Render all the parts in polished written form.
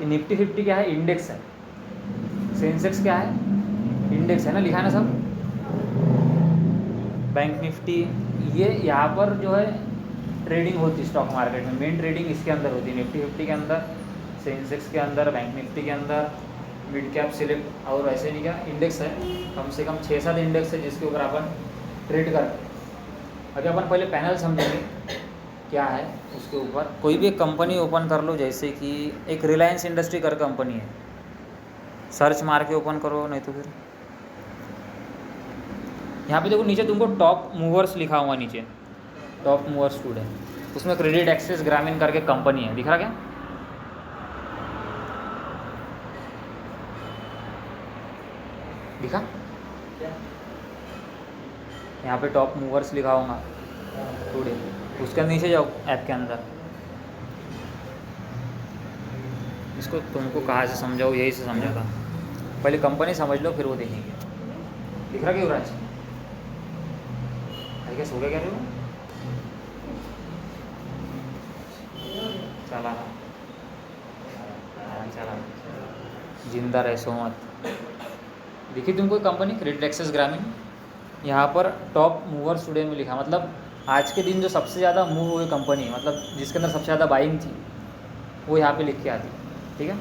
Nifty 50 क्या है? Index है। सेंसेक्स क्या है? इंडेक्स है ना, लिखा है ना सब। बैंक निफ्टी, ये यहाँ पर जो है ट्रेडिंग होती है स्टॉक मार्केट में, मेन ट्रेडिंग इसके अंदर होती है, निफ्टी 50 के अंदर, सेंसेक्स के अंदर, बैंक निफ्टी के अंदर, मिड कैप सिलेक्ट, और ऐसे नहीं क्या इंडेक्स है, कम से कम 6-7 इंडेक्स है जिसके ऊपर अपन ट्रेड करते हैं। अगर अपन पहले पैनल समझेंगे क्या है उसके ऊपर। कोई भी एक कंपनी ओपन कर लो, जैसे कि एक रिलायंस इंडस्ट्री कर कंपनी है, सर्च मार के ओपन करो, नहीं तो फिर यहाँ पे देखो नीचे तुमको टॉप मूवर्स लिखा हुआ, नीचे टॉप मूवर्स टुडे, उसमें क्रेडिट एक्सेस ग्रामीण करके कंपनी है, दिख रहा क्या? दिखा? यहाँ पे टॉप मूवर्स लिखा होगा टुडे, उसके नीचे जाओ ऐप के अंदर। इसको तुमको कहाँ से समझाओ, यही से समझाता, पहले कंपनी समझ लो फिर वो देखेंगे। दिख रहा क्या युवराज? क्या सो गया क्या रे? चला चला, जिंदा रहे सो मत। देखिए तुमको कंपनी क्रेडिट एक्सेस ग्रामीण, यहाँ पर टॉप मूवर्स टुडे में लिखा, मतलब आज के दिन जो सबसे ज़्यादा मूव हुई कंपनी, मतलब जिसके अंदर सबसे ज़्यादा बाइंग थी, वो यहाँ पे लिख के आती, ठीक है।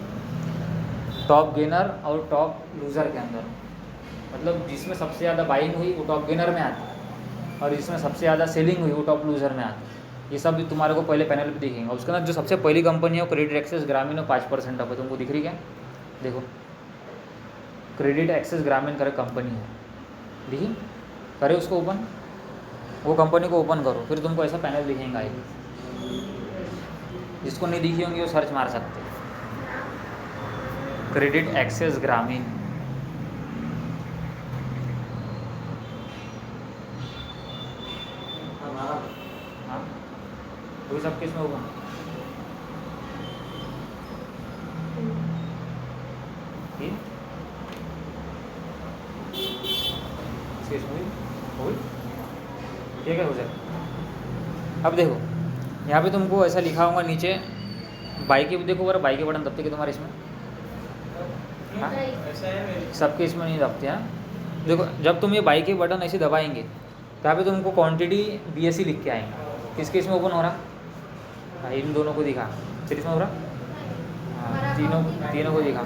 टॉप गेनर और टॉप लूज़र के अंदर, मतलब जिसमें सबसे ज़्यादा बाइंग हुई वो टॉप गेनर में आती, और जिसमें सबसे ज़्यादा सेलिंग हुई वो टॉप लूज़र में आती। ये सब भी तुम्हारे को पहले पैनल पे दिखेंगे। उसके अंदर जो सबसे पहली कंपनी है वो क्रेडिट एक्सेस ग्रामीण और 5% अप है, तुमको दिख रही क्या? देखो क्रेडिट एक्सेस ग्रामीण करे कंपनी है, दिखी? करे उसको ओपन, वो कंपनी को ओपन करो, फिर तुमको ऐसा पैनल दिखेगा। आएगी, जिसको नहीं दिखी होंगी वो सर्च मार सकते हैं, क्रेडिट एक्सेस ग्रामीण। हाँ वही सब किस में होगा? ठीक है हो जाए। अब देखो यहाँ पे तुमको ऐसा लिखा होगा नीचे, बाई के देखो बार, बाई के बटन दबते कि तुम्हारे इसमें? हाँ सबके इसमें नहीं दबते हैं। देखो जब तुम ये बाई के बटन ऐसे दबाएंगे तो यहाँ पे तुमको क्वांटिटी BSE लिख के आएंगे। किसके इसमें ओपन हो रहा? हाँ इन दोनों को दिखा, फिर इसमें हो रहा, हाँ तीनों को दिखा।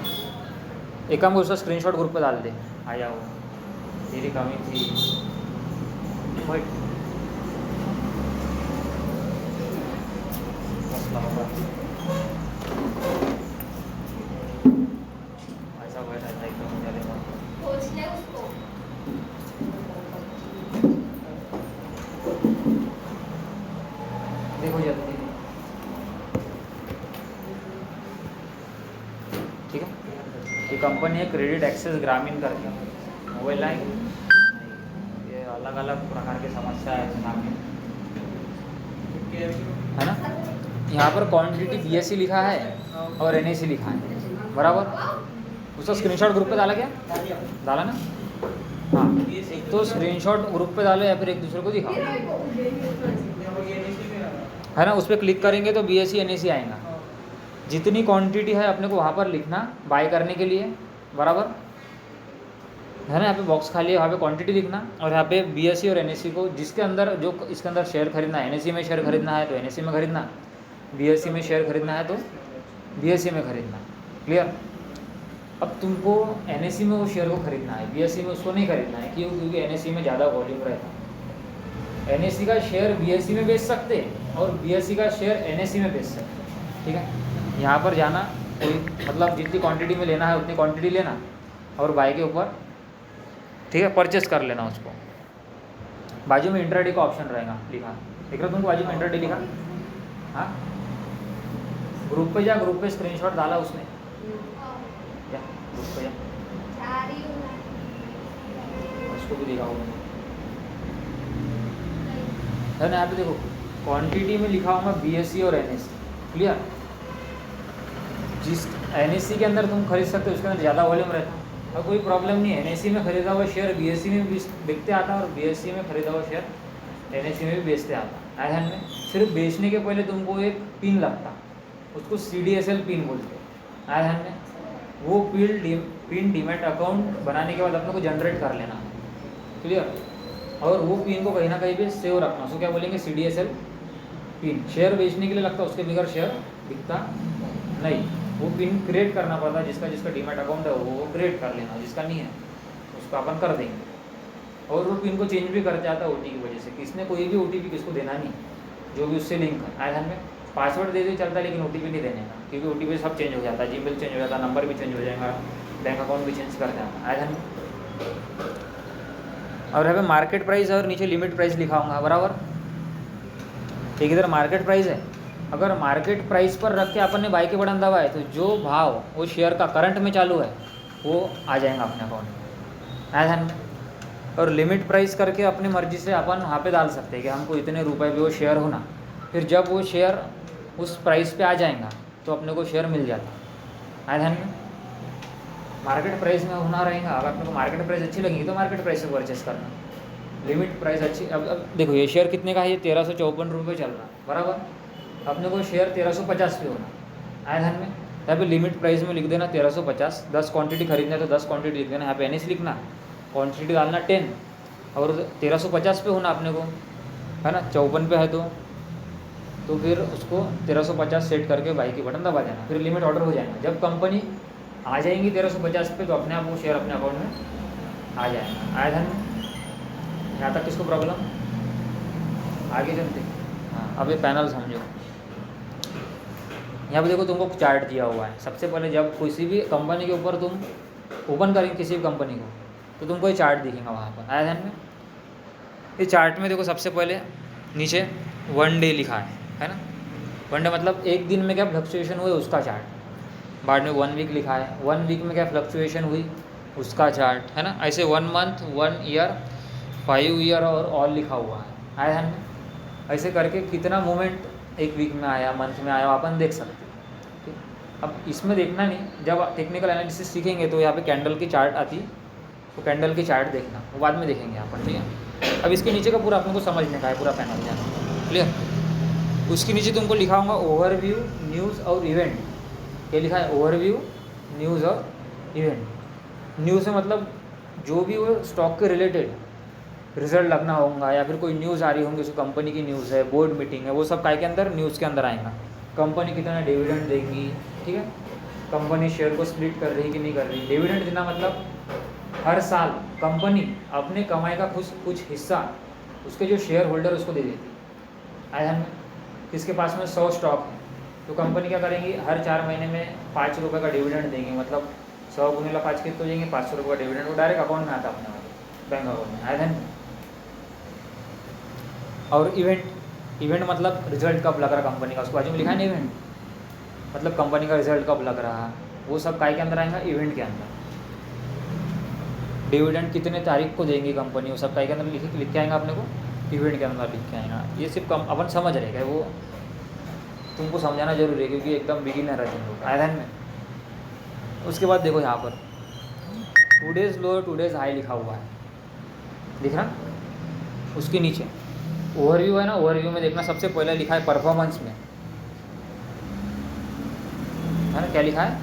एक काम उसका स्क्रीनशॉट ग्रुप पे डाल दे, आया वो तेरी कमी थी। ऐसा बैठा था एकदम मजा लेगा। देखो जल्दी, ठीक है। ये कंपनी है क्रेडिट एक्सेस ग्रामीण करके, मोबाइल लाइन, ये अलग अलग प्रकार की समस्या है ग्रामीण, है ना। यहाँ पर क्वांटिटी BSE लिखा है और NSE लिखा है, बराबर। उसका स्क्रीनशॉट ग्रुप पे डाला क्या? डाला ना। हाँ एक तो स्क्रीनशॉट ग्रुप पे डालो या फिर एक दूसरे को दिखाओ, है ना। उस पर क्लिक करेंगे तो BSE NSE आएगा। जितनी क्वांटिटी है अपने को वहाँ पर लिखना बाय करने के लिए, बराबर है ना। यहाँ पे बॉक्स खाली है, वहाँ पे क्वांटिटी लिखना, और यहाँ पे BSE और NSE को, जिसके अंदर जो इसके अंदर शेयर खरीदना है, NSE में शेयर खरीदना है तो NSE में खरीदना, BSE में शेयर खरीदना है तो BSE में खरीदना। क्लियर? अब तुमको NSE में वो शेयर को खरीदना है, BSE में उसको नहीं खरीदना है। क्यों? क्योंकि NSE में ज़्यादा वॉल्यूम रहता है। NSE का शेयर BSE में बेच सकते हैं और BSE का शेयर NSE में बेच सकते हैं, ठीक है। यहाँ पर जाना, मतलब जितनी क्वांटिटी में लेना है उतनी क्वांटिटी लेना, और बाय के ऊपर, ठीक है, परचेस कर लेना उसको। बाजू में इंट्राडे का ऑप्शन रहेगा लिखा, देख रहे हो तुमको बाजू में इंट्राडे लिखा? हाँ ग्रुप पे जा, ग्रुप पे स्क्रीनशॉट डाला उसने, या ग्रुप पे जा, उसको भी दिखाओ, है ना। यहाँ पे देखो क्वांटिटी में लिखा होगा BSE और NSE, क्लियर। जिस NSE के अंदर तुम खरीद सकते हो उसके अंदर ज़्यादा वॉल्यूम रहता है, और कोई प्रॉब्लम नहीं है। NSE में खरीदा हुआ शेयर BSE में भी बिकते आता है, और BSE में खरीदा हुआ शेयर NSE में भी बेचते आता है। ध्यान में, सिर्फ बेचने के पहले तुमको एक पिन लगता, उसको CDSL पिन बोलते हैं, आया ध्यान में? वो पिन डीमैट अकाउंट बनाने के बाद अपने को जनरेट कर लेना, क्लियर? और वो पिन को कहीं ना कहीं पे सेव रखना, उसको क्या बोलेंगे? CDSL pin. शेयर बेचने के लिए लगता है, उसके बगैर शेयर बिकता नहीं। वो पिन क्रिएट करना पड़ता है, जिसका डीमैट अकाउंट है वो क्रिएट कर लेना, जिसका नहीं है उसको अपन कर देंगे। और वो पिन को चेंज भी कर जाता है OTP की वजह से, किसने कोई भी OTP किसको देना नहीं, जो भी उससे लिंक है। आया ध्यान में? पासवर्ड दे दे चलता है, लेकिन OTP नहीं देने का, क्योंकि OTP सब चेंज हो जाता है, जीमेल चेंज हो जाता है, नंबर भी चेंज हो जाएगा, बैंक अकाउंट भी चेंज कर देना। आया ध्यान में? और यहाँ पे मार्केट प्राइस और नीचे लिमिट प्राइस लिखा होगा, बराबर? ठीक, इधर मार्केट प्राइस है। अगर मार्केट प्राइस पर रख के अपन ने बाई के बटन दबा है तो जो भाव वो शेयर का करंट में चालू है वो आ जाएगा अपने अकाउंट में। आया ध्यान में? और लिमिट प्राइस करके अपनी मर्जी से अपन वहाँ पे डाल सकते हैं कि हमको इतने रुपए पे वो शेयर होना। फिर जब वो शेयर उस प्राइस पे आ जाएगा तो अपने को शेयर मिल जाता है। आया ध्यान में? मार्केट प्राइस में होना रहेगा। अगर अपने को मार्केट प्राइस अच्छी लगेगी तो मार्केट प्राइस से परचेस करना, लिमिट प्राइस अच्छी। अब देखो ये शेयर कितने का है? ये 1354 रुपये चल रहा है, बराबर? अपने को शेयर 1350 पे होना। आया ध्यान में? यहाँ पे लिमिट प्राइस में लिख देना 1350। 10 क्वांटिटी खरीदना है तो 10 क्वांटिटी लिख देना, यहाँ पे NS लिखना, क्वांटिटी डालना 10, और 1350 पे होना अपने को, है ना? 54 पे है तो फिर उसको 1350 सेट करके बाई की बटन दबा देना, फिर लिमिट ऑर्डर हो जाएगा। जब कंपनी आ जाएंगी 1350 पे तो अपने आप वो शेयर अपने अकाउंट में आ जाएगा। आया ध्यान में? यहाँ तक किसको प्रॉब्लम? आगे चलते। हाँ, अब ये पैनल समझो। यहाँ पे देखो तुमको चार्ट दिया हुआ है। सबसे पहले जब किसी भी कंपनी के ऊपर तुम ओपन करेंगे किसी भी कंपनी को तो तुमको ये चार्ट दिखेगा वहाँ पर। आया ध्यान में? ये चार्ट में देखो सबसे पहले नीचे 1 डे लिखा है ना? 1 डे मतलब एक दिन में क्या फ्लक्चुएशन हुए उसका चार्ट। बाद में 1 वीक लिखा है, 1 वीक में क्या फ्लक्चुएशन हुई उसका चार्ट, है ना? ऐसे 1 मंथ, 1 ईयर, 5 ईयर और ऑल लिखा हुआ है। आया ध्यान में? ऐसे करके कितना मूवमेंट एक वीक में आया, मंथ में आया, अपन देख सकते हैं। ठीक, अब इसमें देखना नहीं, जब टेक्निकल एनालिसिस सीखेंगे तो यहाँ पे कैंडल की चार्ट आती, तो कैंडल की चार्ट देखना, वो बाद में देखेंगे अपन। ठीक है, अब इसके नीचे का पूरा अपन को समझने का है, पूरा पैनल जाना क्लियर। उसके नीचे तुमको लिखा होगा ओवरव्यू, न्यूज़ और इवेंट। ये लिखा है ओवरव्यू, न्यूज़ और इवेंट। न्यूज़ में मतलब जो भी वो स्टॉक के रिलेटेड रिजल्ट लगना होगा या फिर कोई न्यूज़ आ रही होंगी, उसको कंपनी की न्यूज़ है, बोर्ड मीटिंग है, वो सब काय के अंदर? न्यूज़ के अंदर आएगा। कंपनी कितना डिविडेंड देगी, ठीक है, कंपनी शेयर को स्प्लिट कर रही कि नहीं कर रही। डिविडेंड देना मतलब हर साल कंपनी अपने कमाई का कुछ हिस्सा उसके जो शेयर होल्डर उसको दे देती। आया में? किसके पास में 100 स्टॉक है तो कंपनी क्या करेंगी? हर 4 महीने में 5 रुपये का डिविडेंड देंगे, मतलब 100 गुना 5 कितने हो जाएंगे? 500 रुपये का डिविडेंड वो डायरेक्ट अकाउंट में आता है अपने बैंक अकाउंट में। आया है? और इवेंट मतलब रिजल्ट कब लग रहा कंपनी का, उसको बाजू में लिखा है ना इवेंट, मतलब कंपनी का रिजल्ट कब लग रहा है, वो सब काय के अंदर आएगा? इवेंट के अंदर। डिविडेंड कितने तारीख को देंगी कंपनी, वो सब काय के अंदर लिख के आएगा अपने को? इवेंट के अंदर लिख के आएगा। ये सिर्फ अपन समझ रहे हैं, वो तुमको समझाना जरूरी है क्योंकि एकदम बिगिनर है तुम लोग। आया ध्यान में? उसके बाद देखो यहाँ पर टूडेज लो टूडेज हाई लिखा हुआ है, दिख रहा? उसके नीचे ओवरव्यू है ना, ओवरव्यू में देखना सबसे पहले लिखा है परफॉर्मेंस में, है ना? क्या लिखा है?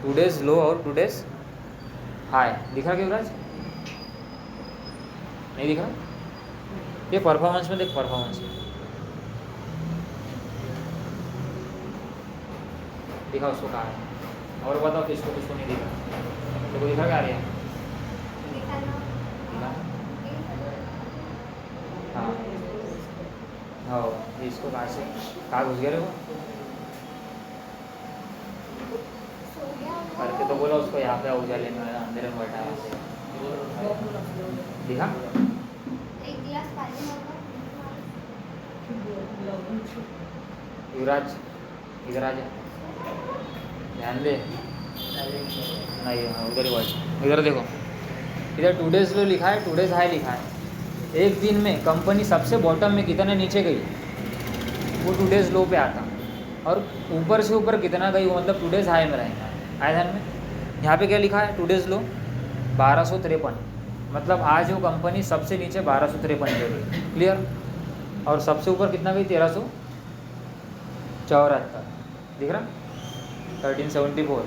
टूडेज लो और टूडेज हाई। दिख रहा युवराज? नहीं दिख रहा? ये परफॉर्मेंस में देख, परफॉर्मेंस में दिखा, उसको कहा है। और बताओ किसको किसको नहीं दिखा? देखो दिखा क्या आ रहा है? हाँ हाँ, इसको कहाँ से कहाँ घुस गया रे वो? करके तो बोला उसको यहाँ पे उजाले में अंधेरे में बैठा है। दिखा? युवराज इधर आ जा, ध्यान दे। नहीं हाँ, उधर ही बैठ। इधर देखो, इधर टूडेज लो लिखा है, टूडेज हाई लिखा है। एक दिन में कंपनी सबसे बॉटम में कितने नीचे गई वो टूडेज लो पे आता, और ऊपर से ऊपर कितना गई वो मतलब टूडेज हाई में रहेगा। आया ध्यान में? यहाँ पे क्या लिखा है? टूडेज लो 1253, मतलब आज वो कंपनी सबसे नीचे 1253 पे गई, क्लियर? और सबसे ऊपर कितना गई? 1374। दिख रहा? 1374,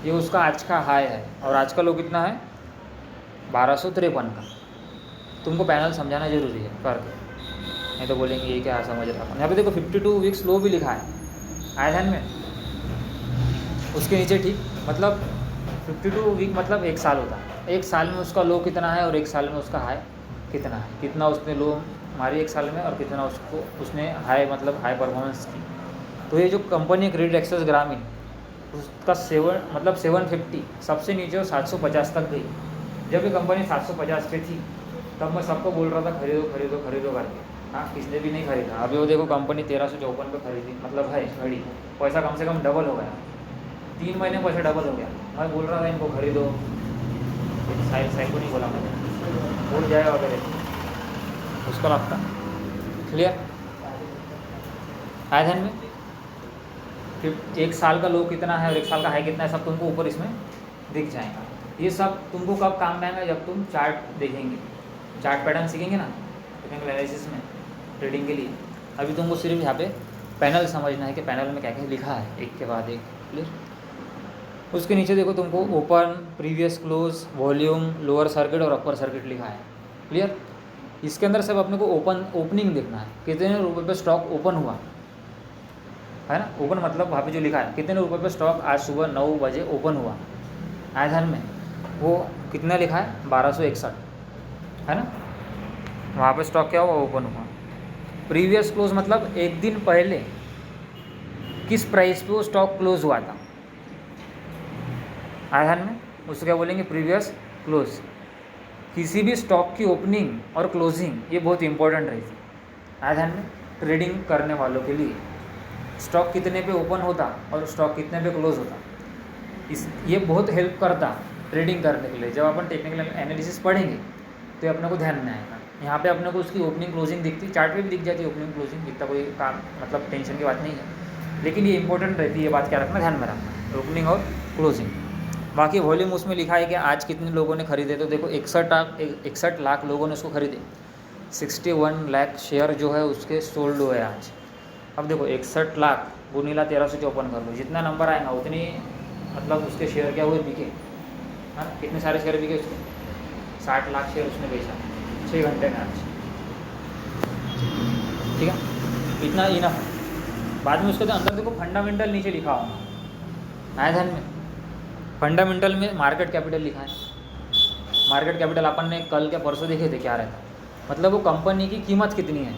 ये उसका आज का हाई है और आज का लो कितना है 1253 का। तुमको पैनल समझाना जरूरी है फर्क, नहीं तो बोलेंगे ये क्या समझ रहा था। यहाँ पे देखो 52 वीक्स लो भी लिखा है, आया ध्यान में, उसके नीचे ठीक, मतलब 52 वीक मतलब 1 साल होता है, 1 साल में उसका लो कितना है और 1 साल में उसका हाई कितना है, कितना उसने लो मारी 1 साल में और कितना उसने हाई मतलब हाई परफॉर्मेंस की। तो ये जो कंपनी क्रेडिट एक्सेस ग्रामीण, उसका 750 सबसे नीचे और 750 तक गई। जब ये कंपनी 750 पे थी तब मैं सबको बोल रहा था खरीदो खरीदो खरीदो करके, हाँ किसने भी नहीं खरीदा। अभी वो देखो कंपनी 1354 पे खरीदी, मतलब है घड़ी पैसा कम से कम डबल हो गया, 3 महीने में पैसा डबल हो गया। मैं बोल रहा था इनको खरीदो, साइड को नहीं बोला मैंने, भूल जाएगा वगैरह उसको लगता। क्लियर आया ध्यान में? फिर 1 साल का लो कितना है और 1 साल का हाई कितना है सब तुमको ऊपर इसमें दिख जाएगा। ये सब तुमको कब काम में आएगा, जब तुम चार्ट देखेंगे, चार्ट पैटर्न सीखेंगे ना टेक्निकल एनालिसिस में ट्रेडिंग के लिए। अभी तुमको सिर्फ यहाँ पे पैनल समझना है कि पैनल में क्या क्या लिखा है एक के बाद एक। क्लियर? उसके नीचे देखो तुमको open, previous close, volume, lower circuit और अपर सर्किट लिखा है। क्लियर? इसके अंदर सब अपने को ओपनिंग देखना है, कितने रुपये पे स्टॉक ओपन हुआ है ना। ओपन मतलब वहाँ पे जो लिखा है कितने रुपये पे स्टॉक आज सुबह 9 बजे ओपन हुआ, आया ध्यान में? वो कितना लिखा है 1261 है ना, वहाँ पे स्टॉक क्या हुआ ओपन हुआ। प्रीवियस क्लोज मतलब एक दिन पहले किस प्राइस पे वो स्टॉक क्लोज हुआ था, आया ध्यान में? उसको क्या बोलेंगे प्रीवियस क्लोज। किसी भी स्टॉक की ओपनिंग और क्लोजिंग ये बहुत इंपॉर्टेंट रहती है, आया ध्यान में? ट्रेडिंग करने वालों के लिए स्टॉक कितने पे ओपन होता और स्टॉक कितने पे क्लोज होता, ये बहुत हेल्प करता ट्रेडिंग करने के लिए। जब अपन टेक्निकल एनालिसिस पढ़ेंगे तो अपने को ध्यान में आएगा। यहाँ पे अपने को उसकी ओपनिंग क्लोजिंग दिखती, चार्ट पे भी दिख जाती है ओपनिंग क्लोजिंग, इतना कोई काम मतलब टेंशन की बात नहीं है, लेकिन ये इंपॉर्टेंट रहती है, ये बात क्या रखना ध्यान में रखना, ओपनिंग और क्लोजिंग। बाकी वॉल्यूम उसमें लिखा है कि आज कितने लोगों ने खरीदे, तो देखो 61 लाख लोगों ने उसको खरीदे, 61 लाख शेयर जो है उसके सोल्ड हुए आज। अब देखो 61 लाख गुनीला 1354 कर लो, जितना नंबर आएगा उतनी मतलब उसके शेयर क्या हुए बिके, हाँ कितने सारे शेयर बिके उसके, 60 लाख शेयर उसने बेचा 6 घंटे में आज। ठीक है, इतना इनफ है। बाद में उसके अंदर देखो फंडामेंटल नीचे लिखा होगा, आया ध्यान में? फंडामेंटल में मार्केट कैपिटल लिखा है। मार्केट कैपिटल अपन ने कल के परसों देखे थे क्या रहता, मतलब वो कंपनी की कीमत कितनी है।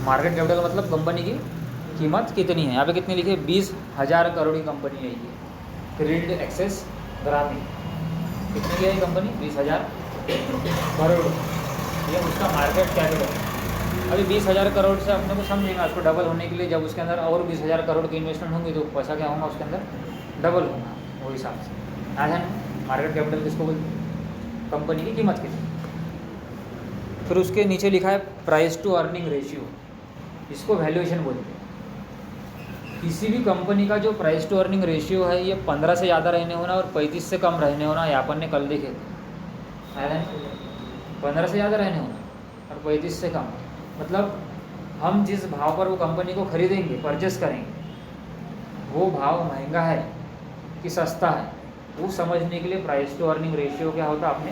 मार्केट कैपिटल मतलब कंपनी की कीमत कितनी है। यहाँ पे कितनी लिखी है 20,000 करोड़ की कंपनी है ये क्रेडिट एक्सेस ग्रामीण। कितनी की है ये कंपनी 20,000 करोड़, ये उसका मार्केट कैपिटल। अभी 20,000 करोड़ से अपने को समझेंगे उसको डबल होने के लिए, जब उसके अंदर और 20,000 करोड़ की इन्वेस्टमेंट होंगी तो पैसा क्या होगा उसके अंदर डबल होगा, वो हिसाब से। आज है मार्केट कैपिटल किसको बोलते हैं, कंपनी की कीमत कितनी। फिर उसके नीचे लिखा है प्राइस टू अर्निंग रेशियो, इसको वैल्यूएशन बोलते हैं। किसी भी कंपनी का जो प्राइस टू अर्निंग रेशियो है ये 15 से ज़्यादा रहने होना और 35 से कम रहने होना, ये अपन ने कल देखे थे। 15 से ज़्यादा रहने होना और 35 से कम, मतलब हम जिस भाव पर वो कंपनी को खरीदेंगे परचेस करेंगे वो भाव महंगा है कि सस्ता है, वो समझने के लिए प्राइस टू अर्निंग रेशियो क्या होता है अपने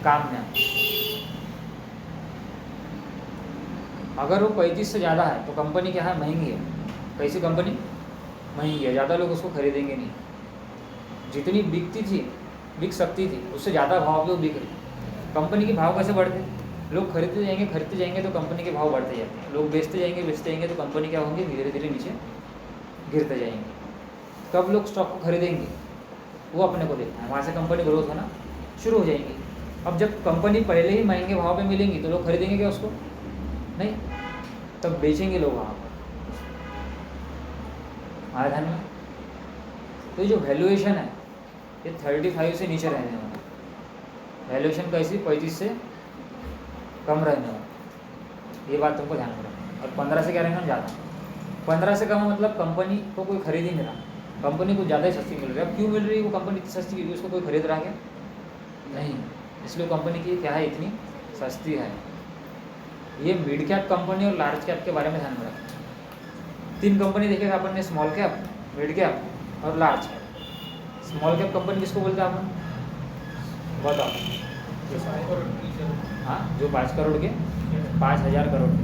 काम में। अगर वो 35 से ज़्यादा है तो कंपनी क्या है महंगी है, कैसी कंपनी महंगी है, ज़्यादा लोग उसको खरीदेंगे नहीं। जितनी बिकती थी बिक सकती थी उससे ज़्यादा भाव पे वो बिक रही। कंपनी के भाव कैसे बढ़ते, लोग खरीदते जाएंगे तो कंपनी के भाव बढ़ते जाते हैं, लोग बेचते जाएंगे तो कंपनी क्या होंगे धीरे धीरे नीचे गिरते जाएंगे। कब लोग स्टॉक को खरीदेंगे वो अपने को देखना है, वहाँ से कंपनी ग्रोथ होना शुरू हो जाएंगी। अब जब कंपनी पहले ही महंगे भाव पे मिलेंगी तो लोग खरीदेंगे क्या उसको, नहीं, तब बेचेंगे लोग वहाँ पर। हमारे ध्यान में तो जो वैल्यूएशन है ये 35 से नीचे रहने वाला, वैल्यूएशन कैसी 35 से कम रहने वाला, ये बात तुमको ध्यान में रखना। और 15 से क्या रहना ज़्यादा, 15 से कम मतलब कंपनी को कोई खरीद ही नहीं रहा, कंपनी को ज़्यादा ही सस्ती मिल रही है। अब क्यों मिल रही है वो कंपनी इतनी सस्ती क्योंकि उसको कोई खरीद रहा है नहीं, इसलिए कंपनी की क्या है इतनी सस्ती है। ये मिड कैप कंपनी और लार्ज कैप के बारे में ध्यान में रखना। तीन कंपनी देखे थे अपन ने, स्मॉल कैप, मिड कैप और large cap. Small cap company किसको बोलते हैं अपन, बताओ? हाँ, जो 5 करोड़ के, 5,000 करोड़ के,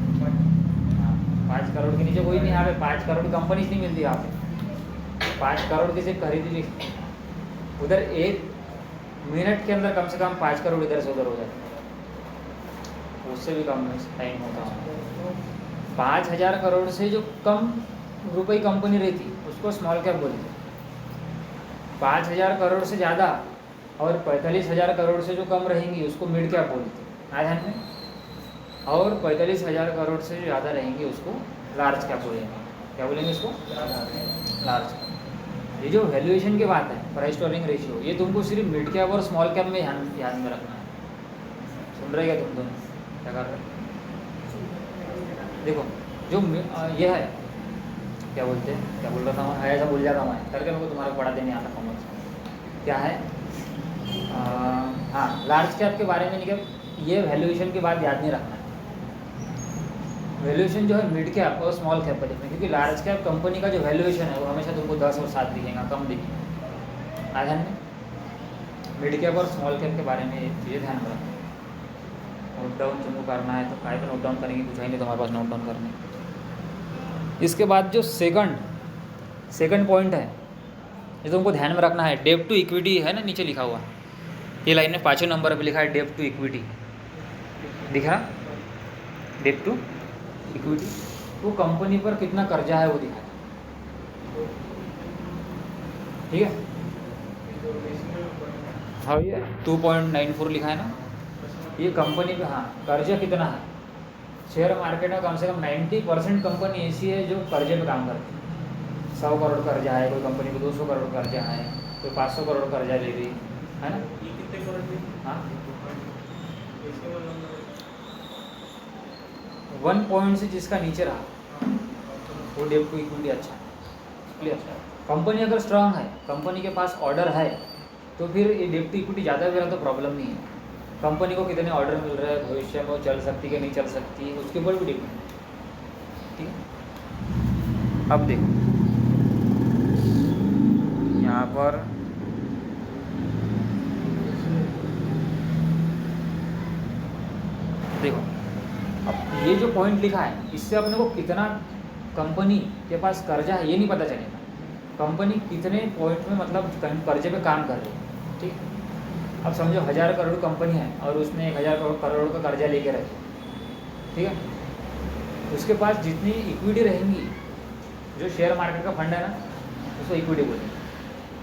हाँ 5 करोड़ के नीचे कोई नहीं। यहाँ पे 5 करोड़ की कंपनी नहीं मिलती यहाँ पे। 5 करोड़ की सिर्फ खरीदी ली, उधर 1 मिनट के अंदर कम से कम 5 करोड़ इधर से उधर हो जाए, उससे भी कम टाइम होता है। 5,000 करोड़ से जो कम रुपए कंपनी रहती उसको स्मॉल कैप बोलते। 5,000 करोड़ से ज़्यादा और 45,000 करोड़ से जो कम रहेंगी उसको मिड कैप बोलते हैं, ध्यान में। और 45,000 करोड़ से जो ज़्यादा रहेंगी उसको लार्ज कैप बोलेंगे। क्या बोलेंगे इसको? Large cap. ये जो वैल्यूएशन की बात है, प्राइस टू अर्निंग रेशियो, ये तुमको सिर्फ मिड कैप और स्मॉल कैप में याद में रखना है। सुन रहे क्या तुम दोनों? क्या कर रहे? देखो जो ये है, क्या बोलते हैं, क्या बोल रहा था मैं, ऐसा भूल जाता मैं करके, मेरे को तुम्हारे पढ़ाते नहीं आता कॉमर्स। क्या है? हाँ, लार्ज कैप के बारे में नहीं, क्या ये वैल्यूएशन की बात याद नहीं रखना है। वैल्यूएशन जो है मिड कैप और स्मॉल कैप पर देखना, क्योंकि लार्ज कैप कंपनी का जो वैल्यूएशन है वो हमेशा तुमको 10 और 7 दिखेगा, कम दिखेगा। ध्यान में मिड कैप और स्मॉल कैप के बारे में ये चीज़ें ध्यान में रखना। नोट डाउन तुमको करना है तो काय पे नोट डाउन करेंगे, कुछ है नहीं तुम्हारे पास नोट डाउन करने। इसके बाद जो सेकंड पॉइंट है, ये तुमको ध्यान में रखना है। डेब्ट टू इक्विटी है ना, नीचे लिखा हुआ ये लाइन में 5वें नंबर पे लिखा है डेब्ट टू इक्विटी, दिख रहा? डेब्ट टू इक्विटी, वो कंपनी पर कितना कर्जा है वो दिखा, ठीक है? हाँ, ये 2.94 लिखा है ना, ये कंपनी पे हाँ कर्जा कितना है। शेयर मार्केट में कम से कम 90% कंपनी ऐसी है जो कर्जे पे काम करती है। 100 करोड़ कर्जा है कोई कंपनी को, 200 करोड़ कर्जा है कोई, 500 करोड़ कर्जा ले रही है ना। ये कितने करोड़? हाँ 1 पॉइंट से जिसका नीचे रहा वो डेब्ट टू इक्विटी अच्छा है, क्लियर। कंपनी अगर स्ट्रांग है, कंपनी के पास ऑर्डर है, तो फिर ये डेब्ट टू इक्विटी ज़्यादा भी रहा तो प्रॉब्लम नहीं है। कंपनी को कितने ऑर्डर मिल रहे हैं, भविष्य में वो चल सकती है कि नहीं चल सकती, उसके ऊपर भी डिपेंड है, ठीक है। अब देखो यहाँ पर देखो, अब ये जो पॉइंट लिखा है इससे अपने को कितना कंपनी के पास कर्जा है ये नहीं पता चलेगा, कंपनी कितने पॉइंट में मतलब कर्जे पे काम कर रही है, ठीक है। अब समझो 1000 करोड़ कंपनी है और उसने 1000 करोड़ का कर्जा लेके रखे, ठीक है। उसके पास जितनी इक्विटी रहेंगी, जो शेयर मार्केट का फंड है ना उसको इक्विटी बोलते हैं।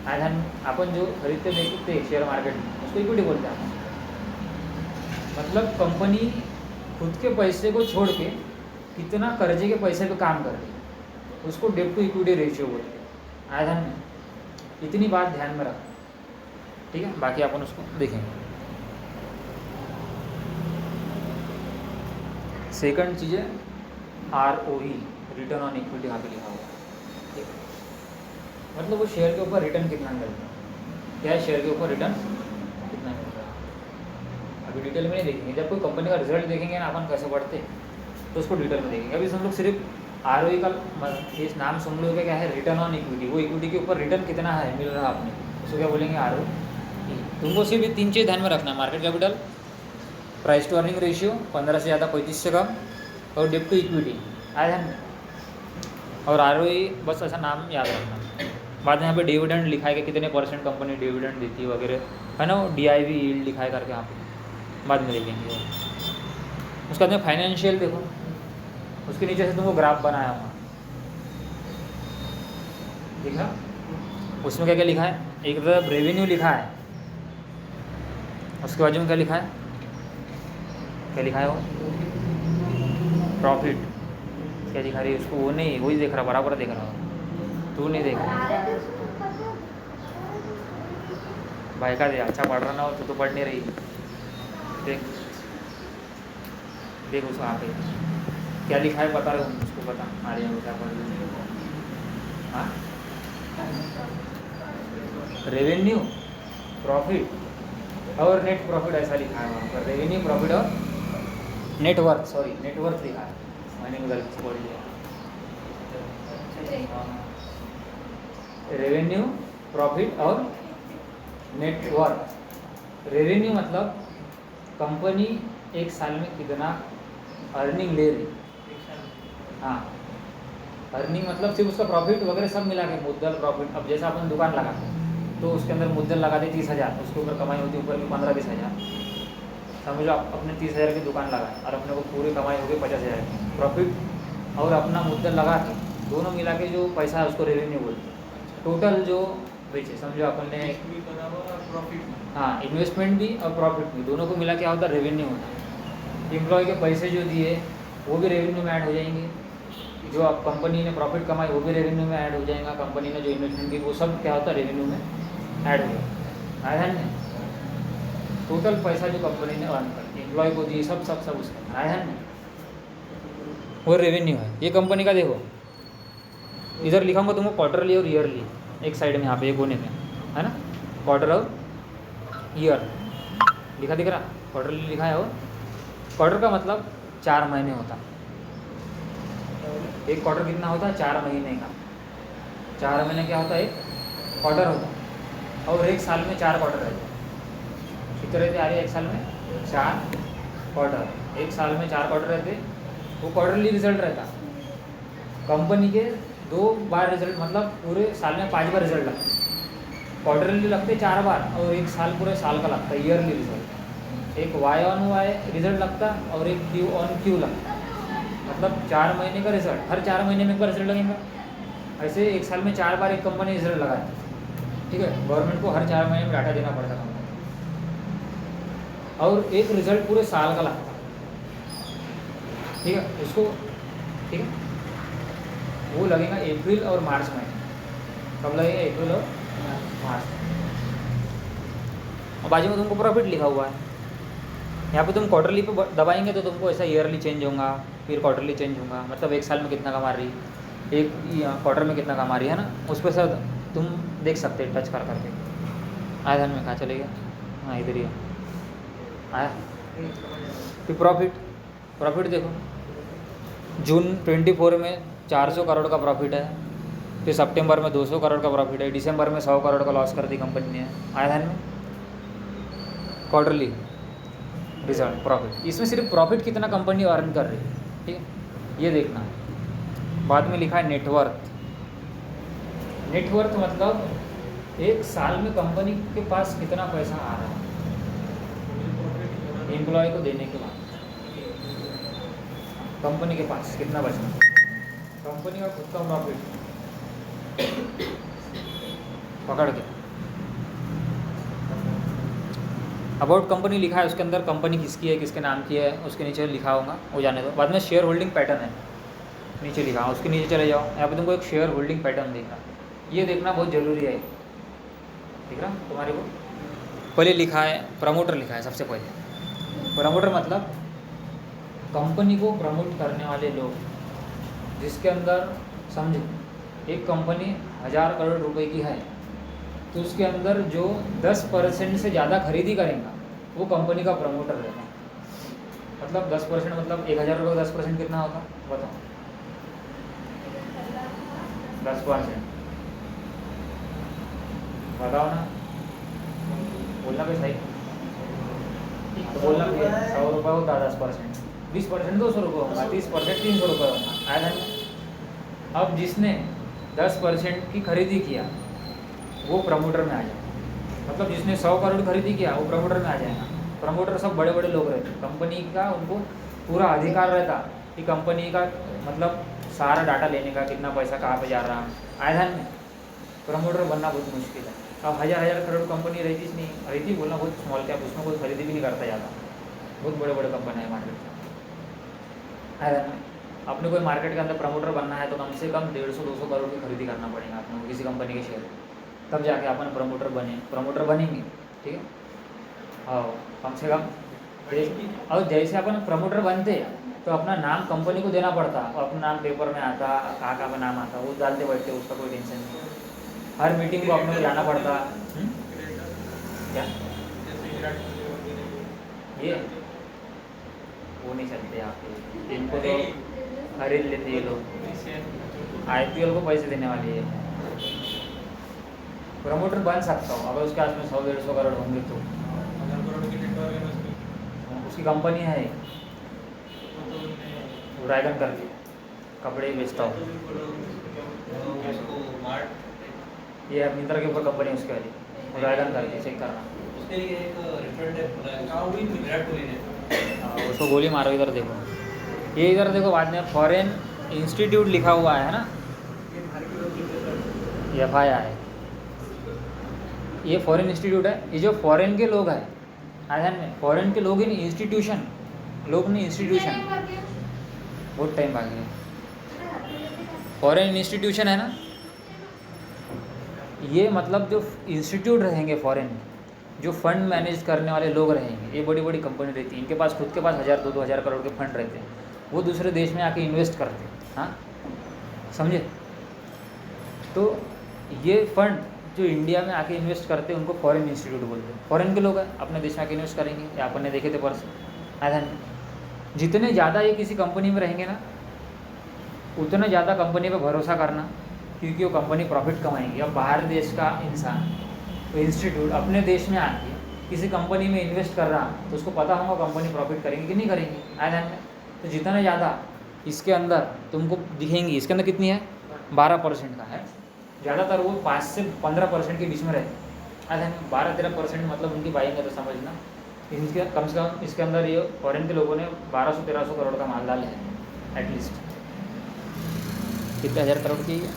आज हम अपन जो खरीदते बेचते शेयर मार्केट में उसको इक्विटी बोलते हैं। मतलब कंपनी खुद के पैसे को छोड़ के कितना कर्जे के पैसे पे काम कर रही है उसको डेब्ट टू इक्विटी रेशियो बोलते हैं। आज हम इतनी बात ध्यान में रख, ठीक है। बाकी अपन उसको देखेंगे। सेकंड चीज़ है ROE, रिटर्न ऑन इक्विटी, यहाँ पे लिखा हुआ है, ठीक है। मतलब वो शेयर के ऊपर रिटर्न कितना मिलता है, क्या है शेयर के ऊपर रिटर्न कितना मिल रहा है। अभी डिटेल में नहीं देखेंगे, जब कोई कंपनी का रिजल्ट देखेंगे ना अपन कैसे बढ़ते तो उसको डिटेल में देखेंगे। अभी हम लोग सिर्फ ROE का इस नाम सुन लो, क्या है रिटर्न ऑन इक्विटी, वो इक्विटी के ऊपर रिटर्न कितना है मिल रहा आपने, उसको क्या बोलेंगे ROE। तुमको सिर्फ 3 चीज़ ध्यान में रखना है, market capital, price to earning ratio 15 से ज़्यादा 35 से कम, और डेब्ट टू इक्विटी आया है, और ROE, बस ऐसा नाम याद रखना। बाद में यहाँ पे डिविडेंड लिखा है कि कितने % कंपनी डिविडेंड देती है वगैरह, है ना, वो DIV यील्ड लिखा है करके यहाँ पे, बाद में देखेंगे। उसके बाद में फाइनेंशियल देखो, उसके नीचे से तुमको ग्राफ बनाया हुआ ठीक है, उसमें क्या क्या लिखा है, एक तरफ रेवेन्यू लिखा है, उसके बाजू में क्या लिखा है, क्या लिखा है वो प्रॉफिट, क्या दिखा रही है उसको, वो नहीं, वही देख रहा, बराबर देख रहा, तू नहीं देख रहा भाई का दे, अच्छा पढ़ रहा ना हो तो पढ़ नहीं रही, देख देख उसको आगे क्या लिखा है बता रहे हो, उसको बता आर्या को क्या पढ़ रही है। हाँ, रेवेन्यू, प्रॉफिट और नेट प्रॉफिट ऐसा लिखा है वहाँ पर, रेवेन्यू, प्रॉफिट और नेटवर्थ, सॉरी नेटवर्थ लिखा है, मैंने गलत बोल दिया। रेवेन्यू, प्रॉफिट और नेटवर्थ। रेवेन्यू मतलब कंपनी एक साल में कितना अर्निंग ले रही। हाँ, अर्निंग मतलब सिर्फ उसका प्रॉफिट वगैरह सब मिला के मुद्दल प्रॉफिट। अब जैसा अपन दुकान लगाते हैं तो उसके अंदर मुद्दल लगा दे 30,000, उसके ऊपर कमाई होती है ऊपर की 15-20 हज़ार। समझो अपने 30,000 की दुकान लगाए और अपने को पूरी कमाई होगी 50,000 की। प्रॉफिट और अपना मुद्दल लगा के दोनों मिला के जो पैसा है उसको रेवेन्यू बोलते हैं। टोटल जो बेचे, समझो अपन ने प्रॉफिट, हाँ, इन्वेस्टमेंट भी और प्रॉफिट भी दोनों को मिला के होता रेवेन्यू होता है। एम्प्लॉय के पैसे जो दिए वो भी रेवेन्यू में ऐड हो जाएंगे, जो अब कंपनी ने प्रॉफिट कमाई वो भी रेवेन्यू में ऐड हो जाएगा, कंपनी ने जो इन्वेस्टमेंट की वो सब क्या होता है रेवेन्यू में ऐड हो जाएगा। आया है? टोटल पैसा जो कंपनी ने अर्न कर एम्प्लॉय को दी सब सब सब उसका आया है ना, वो रेवेन्यू है। ये कंपनी का देखो, इधर लिखाऊंगा तुमको क्वार्टरली और ईयरली, एक साइड में यहाँ पे एक कोने में है ना, क्वार्टर और ईयर लिखा दिख रहा, क्वार्टरली लिखा है। और क्वार्टर का मतलब 4 महीने होता। एक क्वार्टर कितना होता है? 4 महीने का। 4 महीने क्या होता है? एक क्वार्टर होता है। और एक साल में 4 क्वार्टर रहते हैं। कितने रहते आ रहे एक साल में? 4 क्वार्टर। एक साल में 4 क्वार्टर रहते, वो क्वार्टरली रिजल्ट रहता। कंपनी के 2 बार रिजल्ट, मतलब पूरे साल में 5 बार रिजल्ट लगते। क्वार्टरली लगते 4 बार और एक साल पूरे साल का लगता है ईयरली रिजल्ट। एक Y-on-Y रिजल्ट लगता और एक Q-on-Q लगता, मतलब 4 महीने का रिजल्ट। हर 4 महीने में एक बार रिजल्ट लगेगा। ऐसे एक साल में 4 बार एक कंपनी रिजल्ट लगाती है, ठीक है। गवर्नमेंट को हर 4 महीने में डाटा देना पड़ता कंपनी, और एक रिजल्ट पूरे साल का लगता, ठीक है। उसको, ठीक है, वो लगेगा अप्रैल और मार्च में। कब लगेगा? अप्रैल और मार्च। और बाजू में तुमको प्रॉफिट लिखा हुआ है। यहाँ पे तुम क्वार्टरली पे दबाएंगे तो तुमको ऐसा ईयरली चेंज होगा, फिर क्वार्टरली चेंज होगा, मतलब एक साल में कितना कमा रही, एक क्वार्टर में कितना कमा रही है ना, उस पर सर तुम देख सकते टच कर करके। आया ध्यान में? कहाँ चले गया? हाँ, इधर ही है। आया? फिर प्रॉफिट देखो, जून 24 में 400 करोड़ का प्रॉफिट है, फिर सितंबर में 200 करोड़ का प्रॉफिट है, दिसंबर में 100 करोड़ का लॉस कर दी कंपनी ने। आया ध्यान में? क्वार्टरली रिजल्ट प्रॉफिट, इसमें सिर्फ प्रॉफिट कितना कंपनी अर्न कर रही है, ठीक है, ये देखना है। बाद में लिखा है नेटवर्थ। नेटवर्थ मतलब एक साल में कंपनी के पास कितना पैसा आ रहा है एम्प्लॉय को देने के बाद, कंपनी के पास कितना बचा, कंपनी का खुद का प्रॉफिट पकड़ के। अबाउट कंपनी लिखा है, उसके अंदर कंपनी किसकी है, किसके नाम की है, उसके नीचे लिखा होगा, वो जाने दो। बाद में शेयर होल्डिंग पैटर्न है, नीचे लिखा है, उसके नीचे चले जाओ। यहाँ पे तुमको एक शेयर होल्डिंग पैटर्न देखना, ये देखना बहुत ज़रूरी है। ठीक है तुम्हारे को? पहले लिखा है प्रमोटर, लिखा है सबसे पहले। प्रमोटर मतलब कंपनी को प्रमोट करने वाले लोग, जिसके अंदर समझो एक कंपनी 1000 करोड़ रुपए की है, तो उसके अंदर जो 10% से ज़्यादा खरीदी करेगा वो कंपनी का प्रमोटर रहेगा। मतलब 10% मतलब 1000 रुपये का 10% कितना होगा बताओ? 10% बताओ ना, बोलना भी सही, तो बोलना भी 100 रुपये होता 10%, 20% 200 रुपये होगा, 30% 300 रुपये होगा। आया था? अब जिसने 10% की खरीदी किया वो प्रमोटर में आ जाएगा। मतलब जिसने 100 करोड़ खरीदी किया वो प्रमोटर में आ जाएगा। प्रमोटर सब बड़े बड़े लोग रहते हैं, कंपनी का उनको पूरा अधिकार रहता कि कंपनी का मतलब सारा डाटा लेने का, कितना पैसा कहाँ पे जा रहा है। आया ध्यान में? प्रमोटर बनना बहुत मुश्किल है। अब 1000 करोड़ कंपनी रहती नहीं, रहती बोलना बहुत स्मॉल कैप, उसमें कोई खरीदी भी नहीं करता ज़्यादा, बहुत बड़े बड़े कंपनी है मार्केट में। आया ध्यान में? अपने कोई मार्केट के अंदर प्रमोटर बनना है तो कम से कम 150-200 करोड़ की खरीदी करना पड़ेगा अपने को किसी कंपनी के शेयर, तब जाके अपन प्रमोटर बनेंगे। ठीक है, हाँ, कम से कम। और जैसे अपन प्रमोटर बनते तो अपना नाम कंपनी को देना पड़ता, और अपना नाम पेपर में आता, कहाँ का नाम आता, वो डालते बैठते, उसका कोई टेंशन नहीं। हर मीटिंग को अपने को जाना पड़ता। क्या ये वो नहीं चलते आपके, इनको तो खरीद लेते ये लोग। IPL को पैसे देने वाली है। प्रमोटर बन सकता हूँ अगर उसके हाथ में 100-150 करोड़ होंगे तो। 1000 करोड़ की नेटवर्क है उसकी। उसकी कंपनी है ड्रैगन करके, कपड़े बेचता हूँ। ये मिंत्रा के ऊपर कंपनी है उसके वाली, ड्रैगन करके, चेक करना। उसके लिए एक रेफरेंट है विराट कोहली ने। उसको गोली मारो। इधर देखो, ये इधर देखो, बाद में फॉरेन इंस्टीट्यूट लिखा हुआ है ना, FII, ये फॉरेन इंस्टीट्यूट है। ये जो फॉरेन के लोग हैं, ध्यान में, फॉरेन के लोग इन इंस्टीट्यूशन, लोग नहीं इंस्टीट्यूशन, बहुत टाइम बाकी है। फॉरेन इंस्टीट्यूशन है ना, ये मतलब जो इंस्टीट्यूट रहेंगे फॉरेन, जो फंड मैनेज करने वाले लोग रहेंगे, ये बड़ी बड़ी कंपनी रहती है, इनके पास खुद के पास 1000-2-2 हज़ार करोड़ के फंड रहते हैं, वो दूसरे देश में आके इन्वेस्ट करते हैं। हाँ, समझे? तो ये फंड जो इंडिया में आके इन्वेस्ट करते हैं उनको फॉरेन इंस्टीट्यूट बोलते हैं। फॉरेन के लोग हैं, अपने देश में आके इन्वेस्ट करेंगे, या अपन ने देखे थे परसों, आधा नहीं। जितने ज़्यादा ये किसी कंपनी में रहेंगे ना, उतने ज़्यादा कंपनी पे भरोसा करना, क्योंकि वो कंपनी प्रॉफिट कमाएंगी। अब बाहर देश का इंसान, तो इंस्टीट्यूट अपने देश में आके किसी कंपनी में इन्वेस्ट कर रहा, तो उसको पता होगा कंपनी प्रॉफिट करेंगी कि नहीं करेंगी, आया ध्यान में। तो जितना ज़्यादा इसके अंदर तुमको दिखेंगी, इसके अंदर कितनी है, 12% का है, ज़्यादातर वो 5 से 15% के बीच में रहते हैं, आया ध्यान में। 12-13% मतलब उनकी बाइंग है, तो समझना इनके कम से कम इसके अंदर ये फॉरेन के लोगों ने 1200-1300 करोड़ का माल डाला है एटलीस्ट। कितने हज़ार करोड़ की है?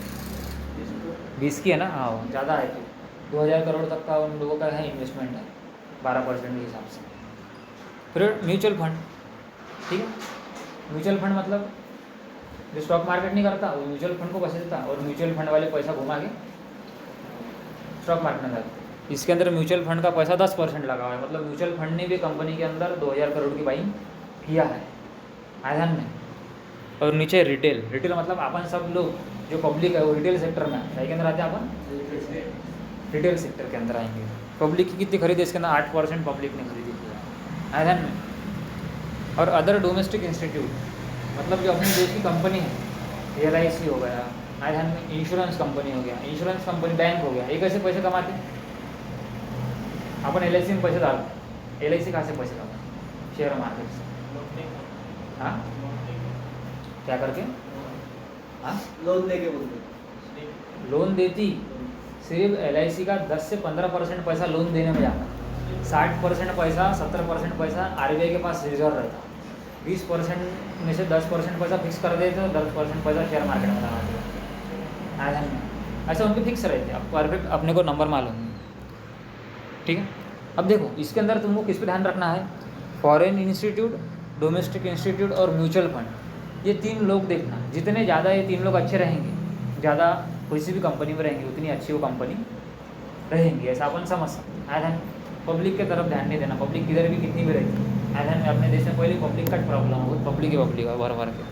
20 की है ना, हाँ ज़्यादा है। तो 2000 करोड़ तक का उन लोगों का है इन्वेस्टमेंट है 12% के हिसाब से। फिर म्यूचुअल फंड, ठीक है, म्यूचुअल फंड मतलब जो स्टॉक मार्केट नहीं करता वो म्यूचुअल फंड को पैसे देता, और म्यूचुअल फंड वाले पैसा घुमा के स्टॉक मार्केट में डालते। इसके अंदर म्यूचुअल फंड का पैसा 10% लगा हुआ है, मतलब म्यूचुअल फंड ने भी कंपनी के अंदर 2000 करोड़ की बाइंग किया है, आधान में। और नीचे रिटेल, रिटेल मतलब अपन सब लोग जो पब्लिक है वो रिटेल सेक्टर में है, के अंदर आते हैं अपन, रिटेल सेक्टर के अंदर आएंगे। पब्लिक की कितनी खरीदी, इसके अंदर 8% पब्लिक ने खरीदी की है, ध्यान में। और अदर डोमेस्टिक इंस्टीट्यूट मतलब जो अपने देश की कंपनी है, LIC हो गया, ध्यान में, इंश्योरेंस कंपनी हो गया, इंश्योरेंस कंपनी, बैंक हो गया, ये कैसे पैसे कमाते हैं? अपन LIC में पैसे डालते, LIC कहाँ से पैसे कमाते? शेयर मार्केट से। हाँ, क्या करके? हाँ, लोन लेके बोलते, लोन देती, सिर्फ LIC का 10 से 15% पैसा लोन देने में जाता, 60% पैसा, 70% पैसा RBI के पास रिजर्व रहता, 20% में से 10% पैसा फिक्स कर देते, तो 10% पैसा शेयर मार्केट में लगाते, ऐसा उनके फिक्स रहते। अब परफेक्ट अपने को नंबर मालूम है, ठीक है। अब देखो इसके अंदर तुमको किस पे ध्यान रखना है, फॉरेन इंस्टीट्यूट, डोमेस्टिक इंस्टीट्यूट और म्यूचुअल फंड, ये 3 लोग देखना। जितने ज़्यादा ये 3 लोग अच्छे रहेंगे, ज़्यादा किसी भी कंपनी में रहेंगे, उतनी अच्छी वो कंपनी रहेंगी, ऐसा अपन समझ सकते हैं। ध्यान, पब्लिक के तरफ ध्यान नहीं देना, पब्लिक किधर भी कितनी भी रहती है, ध्यान में। अपने देश में पहले पब्लिक का प्रॉब्लम हो, पब्लिक ही पब्लिक है भर भर के,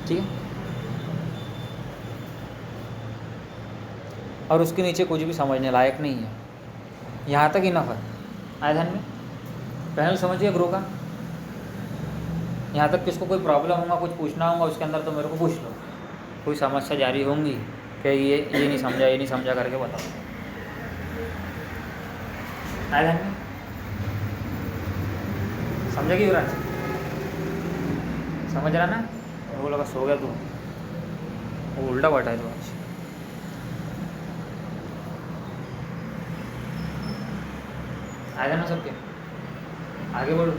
ठीक है। और उसके नीचे कुछ भी समझने लायक नहीं है, यहाँ तक इनफ है, ध्यान में। पैनल समझिए ग्रो का, यहाँ तक किसको कोई प्रॉब्लम होगा, कुछ पूछना होगा उसके अंदर तो मेरे को पूछ लो, कोई समस्या जारी होंगी कि ये नहीं समझा, ये नहीं समझा करके बताओ, ध्यान में। समझेगी युवराज? समझ रहा ना? वो लगा सो गया तू, वो उल्टा बैठा है तू आज। आ जाना सबके, आगे बढ़ो,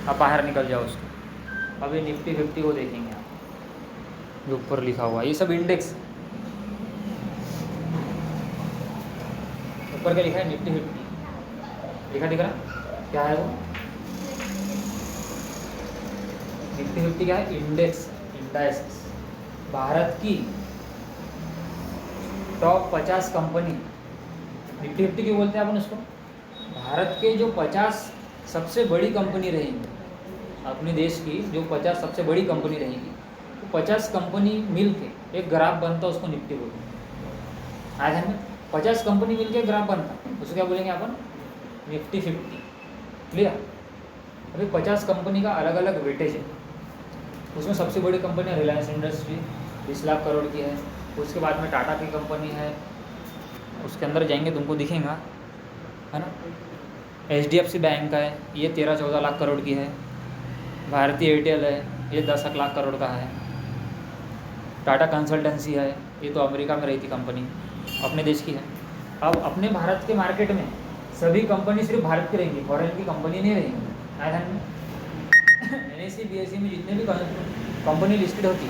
अब बाहर निकल जाओ उसको। अभी निफ्टी 50 को देखेंगे आप, जो ऊपर लिखा हुआ, ये सब इंडेक्स, ऊपर क्या लिखा है, निफ्टी 50 लिखा दिख रहा, क्या है वो? निफ्टी 50 क्या है? इंडेक्स, इंडाइसेस, भारत की टॉप 50 कंपनी। निफ्टी 50 क्यों बोलते हैं अपन उसको? भारत के जो 50 सबसे बड़ी कंपनी रहेंगी, अपने देश की जो 50 सबसे बड़ी कंपनी रहेगी, तो 50 कंपनी मिल के एक ग्राफ बनता, उसको निफ्टी बोलते हैं, ध्यान में। 50 कंपनी मिल के ग्राफ बनता, उसको क्या बोलेंगे अपन? Nifty 50, clear. अभी 50 कंपनी का अलग अलग वेटेज है, उसमें सबसे बड़ी कंपनी रिलायंस इंडस्ट्री 20 लाख करोड़ की है। उसके बाद में टाटा की कंपनी है, उसके अंदर जाएंगे तुमको दिखेगा, है ना। HDFC बैंक है, ये 13-14 लाख करोड़ की है। भारतीय एयरटेल है, ये 10 लाख करोड़ का है। टाटा कंसल्टेंसी है, ये तो अमेरिका में रही थी कंपनी, अपने देश की है। अब अपने भारत के मार्केट में सभी कंपनी सिर्फ भारत की रहेंगी, फॉरेन की कंपनी नहीं रहेंगी। आया ध्यान में। NSE BSE में जितने भी कंपनी लिस्टेड होती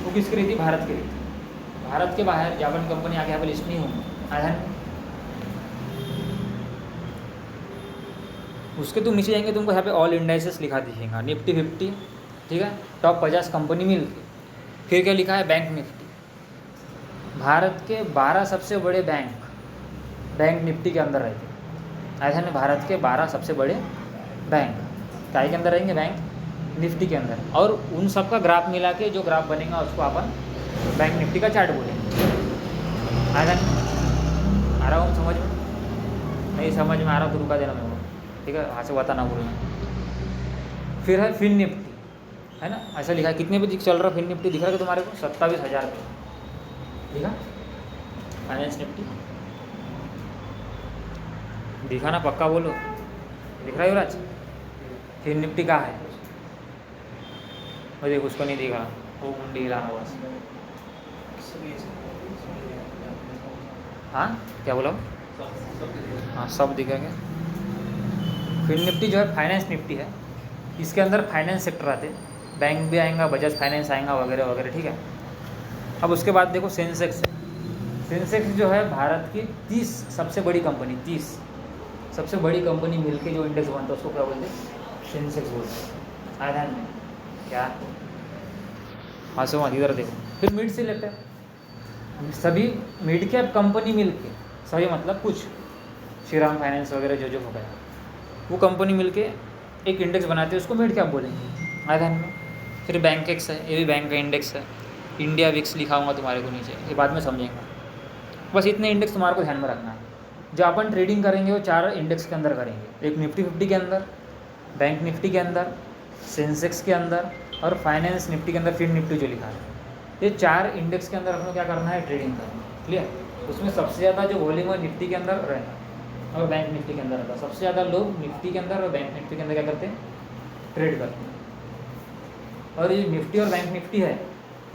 वो किसकी रहती? भारत की रहती। भारत के बाहर जापान कंपनी आके यहाँ पे लिस्ट नहीं होंगी। आया ध्यान में। उसके तुम नीचे जाएंगे, तुमको यहाँ पे ऑल इंडाइसेस लिखा दिखेगा, निफ्टी 50, ठीक है, टॉप 50 कंपनी मिल के। फिर क्या लिखा है? Bank Nifty. भारत के 12 सबसे बड़े बैंक निफ्टी के अंदर रहते हैं। ऐसा नहीं, भारत के 12 सबसे बड़े बैंक काय के अंदर रहेंगे? बैंक निफ्टी के अंदर। और उन सब का ग्राफ मिला के जो ग्राफ बनेगा उसको अपन बैंक निफ्टी का चार्ट बोलेंगे। ऐसा नहीं आ रहा हूँ समझ में? नहीं समझ में आ रहा तो रुका देना मेरे को, ठीक है, वहाँ से बताना बोलना। फिर है फिन निफ्टी, है ना, ऐसा लिखा है। कितने पे चल रहा है फिन निफ्टी? दिख रहा है तुम्हारे को? 27,000 पे, ठीक है। फाइनेंस निफ्टी दिखा ना, पक्का बोलो, दिख रहा है युवराज? फिन निफ्टी कहाँ है? मुझे उसको नहीं दिखा, वो मुंडी हिलाना बस। हाँ क्या बोला? हाँ सब दिखेंगे। फिन निफ्टी जो है फाइनेंस निफ्टी है, इसके अंदर फाइनेंस सेक्टर आते हैं, बैंक भी आएगा, बजाज फाइनेंस आएगा वगैरह वगैरह, ठीक है। अब उसके बाद देखो सेंसेक्स है। सेंसेक्स जो है भारत की 30 सबसे बड़ी कंपनी, 30 सबसे बड़ी कंपनी मिलके जो इंडेक्स बनता है उसको क्या बोलते हैं? सेंसेक्स बोलते हैं। आया ध्यान में? क्या हाँ सो इधर देखो। फिर मिड सिलेक्ट है, सभी मिड कैप कंपनी मिलके, सभी मतलब कुछ श्रीराम फाइनेंस वगैरह जो हो गया, वो कंपनी मिलके एक इंडेक्स बनाते हैं, उसको मिड कैप बोलेंगे। आया ध्यान में? फिर बैंक एक्स है, ये भी बैंक का इंडेक्स है। इंडिया विक्स लिखा हुआ तुम्हारे को नीचे, ये बाद में समझेंगे। बस इतने इंडेक्स तुम्हारे को ध्यान में रखना है। जो अपन ट्रेडिंग करेंगे वो 4 इंडेक्स के अंदर करेंगे, एक निफ्टी 50 के अंदर, बैंक निफ्टी के अंदर, सेंसेक्स के अंदर और फाइनेंस निफ्टी के अंदर, फिर निफ्टी जो लिखा है। ये 4 इंडेक्स के अंदर अपने क्या करना है? ट्रेडिंग करना है। क्लियर? उसमें सबसे ज़्यादा जो वॉल्यूम है निफ्टी के अंदर रहना और बैंक निफ्टी के अंदर रहता है। सबसे ज़्यादा लोग निफ्टी के अंदर और बैंक निफ्टी के अंदर क्या करते हैं? ट्रेड करते हैं। और ये निफ्टी और बैंक निफ्टी है,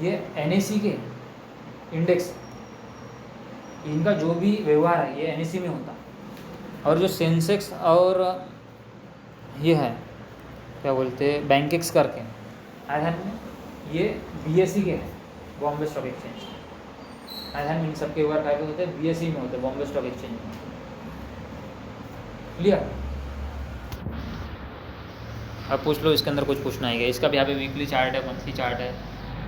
ये NSE के इंडेक्स, इनका जो भी व्यवहार है ये NSE में होता है। और जो सेंसेक्स और ये है क्या बोलते हैं बैंकेक्स करके आधान में, ये BSE के हैं, बॉम्बे स्टॉक एक्सचेंज। आधान में इन सब के व्यवहार क्या होते हैं? BSE में होते हैं, बॉम्बे स्टॉक एक्सचेंज में। क्लियर? अब पूछ लो, इसके अंदर कुछ पूछना है क्या? इसका भी यहाँ पे वीकली चार्ट है, मंथली चार्ट है,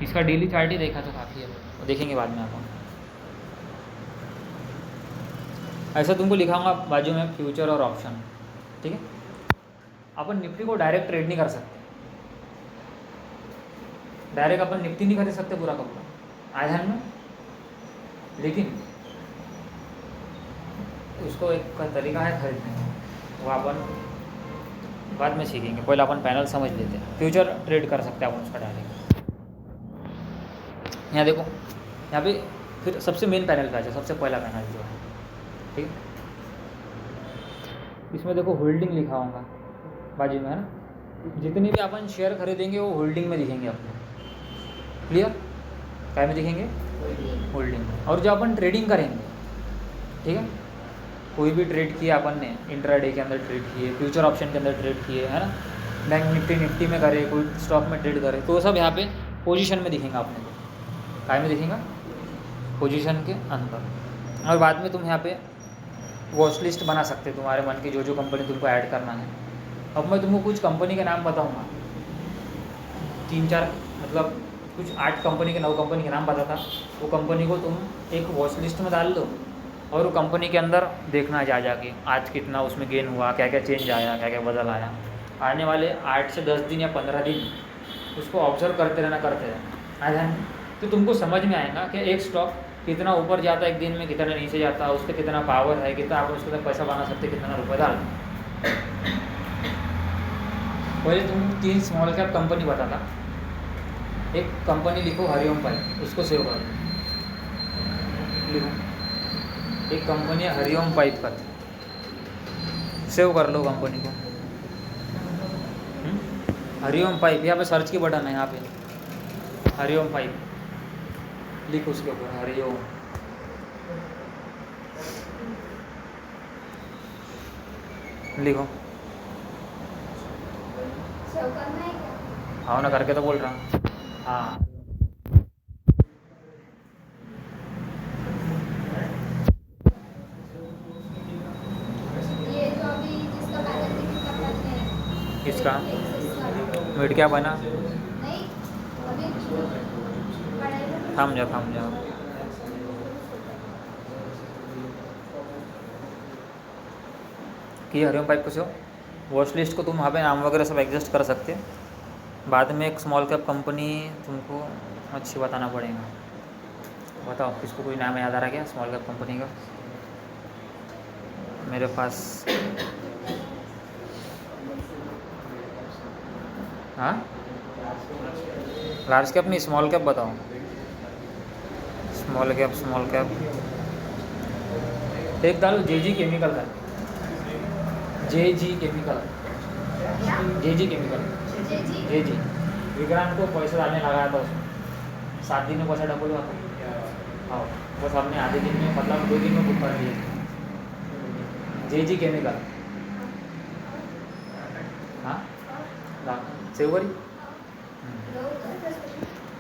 इसका डेली चार्ट ही देखा तो काफ़ी है, वो देखेंगे बाद में आप। ऐसा तुमको लिखाऊंगा बाजू में फ्यूचर और ऑप्शन, ठीक है। अपन निफ्टी को डायरेक्ट ट्रेड नहीं कर सकते, डायरेक्ट अपन निफ्टी नहीं खरीद सकते पूरा का पूरा, आया ध्यान में। लेकिन उसको एक तरीका है खरीदने का, वो अपन बाद में सीखेंगे। पहले अपन पैनल समझ लेते हैं। फ्यूचर ट्रेड कर सकते हैं अपन उसका डायरेक्ट। यहाँ देखो, यहाँ पे फिर सबसे मेन पैनल पे आ जाए, सबसे पहला पैनल जो है, ठीक है। इसमें देखो होल्डिंग लिखा होगा बाजू में, है ना। जितने भी अपन शेयर खरीदेंगे वो होल्डिंग में दिखेंगे अपने। क्लियर? क्या में दिखेंगे? होल्डिंग में। और जो अपन ट्रेडिंग करेंगे, ठीक है, कोई भी ट्रेड किया अपन ने, इंट्राडे के अंदर ट्रेड किए, फ्यूचर ऑप्शन के अंदर ट्रेड किए, है ना, बैंक निफ्टी में करे, कोई स्टॉक में ट्रेड करे, तो वो सब यहाँ पे पोजीशन में दिखेगा अपने को। काय में दिखेगा? पोजीशन के अंदर। और बाद में तुम यहाँ पे वॉच लिस्ट बना सकते हो तुम्हारे मन की, जो जो कंपनी तुमको ऐड करना है। अब मैं तुमको कुछ कंपनी के नाम बताऊँगा, 3-4 मतलब कुछ 8 कंपनी के 9 कंपनी के नाम बताता, वो कंपनी को तुम एक वॉच लिस्ट में डाल दो और वो कंपनी के अंदर देखना जा जाके आज कितना उसमें गेन हुआ, क्या क्या चेंज आया, क्या क्या बदल आया। आने वाले 8 से 10 दिन या 15 दिन उसको ऑब्जर्व करते रहना आया, तो तुमको समझ में आएगा कि एक स्टॉक कितना ऊपर जाता है एक दिन में, कितना नीचे जाता है, उसका कितना पावर है, कितना आप उसके अंदर पैसा बना सकते, कितना रुपये डाल। पहले तुम 3 स्मॉल कैप कंपनी बताता, एक कंपनी लिखो हरिओम पाइप, उसको सेव कर लो। लिखो एक कंपनी है हरिओम पाइप का, सेव कर लो कंपनी को। हरिओम पाइप, यहाँ पे सर्च की बटन है, यहाँ पे हरिओम पाइप लिखो, उसके ऊपर हरिओम। लिखो। सेव करना है क्या? हाँ ना, करके तो बोल रहा हूँ। हाँ ये जो अभी जिसका बैलेंस टिकट का करते हैं, किसका एक्सेस वाला। वेट क्या बना? नहीं, अभी पढ़ाई में थाम जाओ, थाम जाओ। कि हरिओम पाइप को सेव, वॉच लिस्ट को तुम वहाँ पे नाम वगैरह सब एडजस्ट कर सकते हैं। बाद में एक स्मॉल कैप कंपनी तुमको अच्छी बताना पड़ेगा। बताओ किसको कोई नाम याद आ रहा है क्या स्मॉल कैप कंपनी का? मेरे पास हाँ, लार्ज कैप नहीं, स्मॉल कैप बताओ। स्मॉल कैप, स्मॉल कैप एक डालो, जेजी केमिकल का, जेजी केमिकल, जेजी केमिकल, जी जेजी। विक्रांत को पैसा डालने लगाया था उसमें, 7 दिन में पैसा डबल हुआ था। हाँ, बस हमने आधे दिन में, मतलब 2 दिन में बुक कर दिए। जेजी केमिकल, हाँ सेव करी।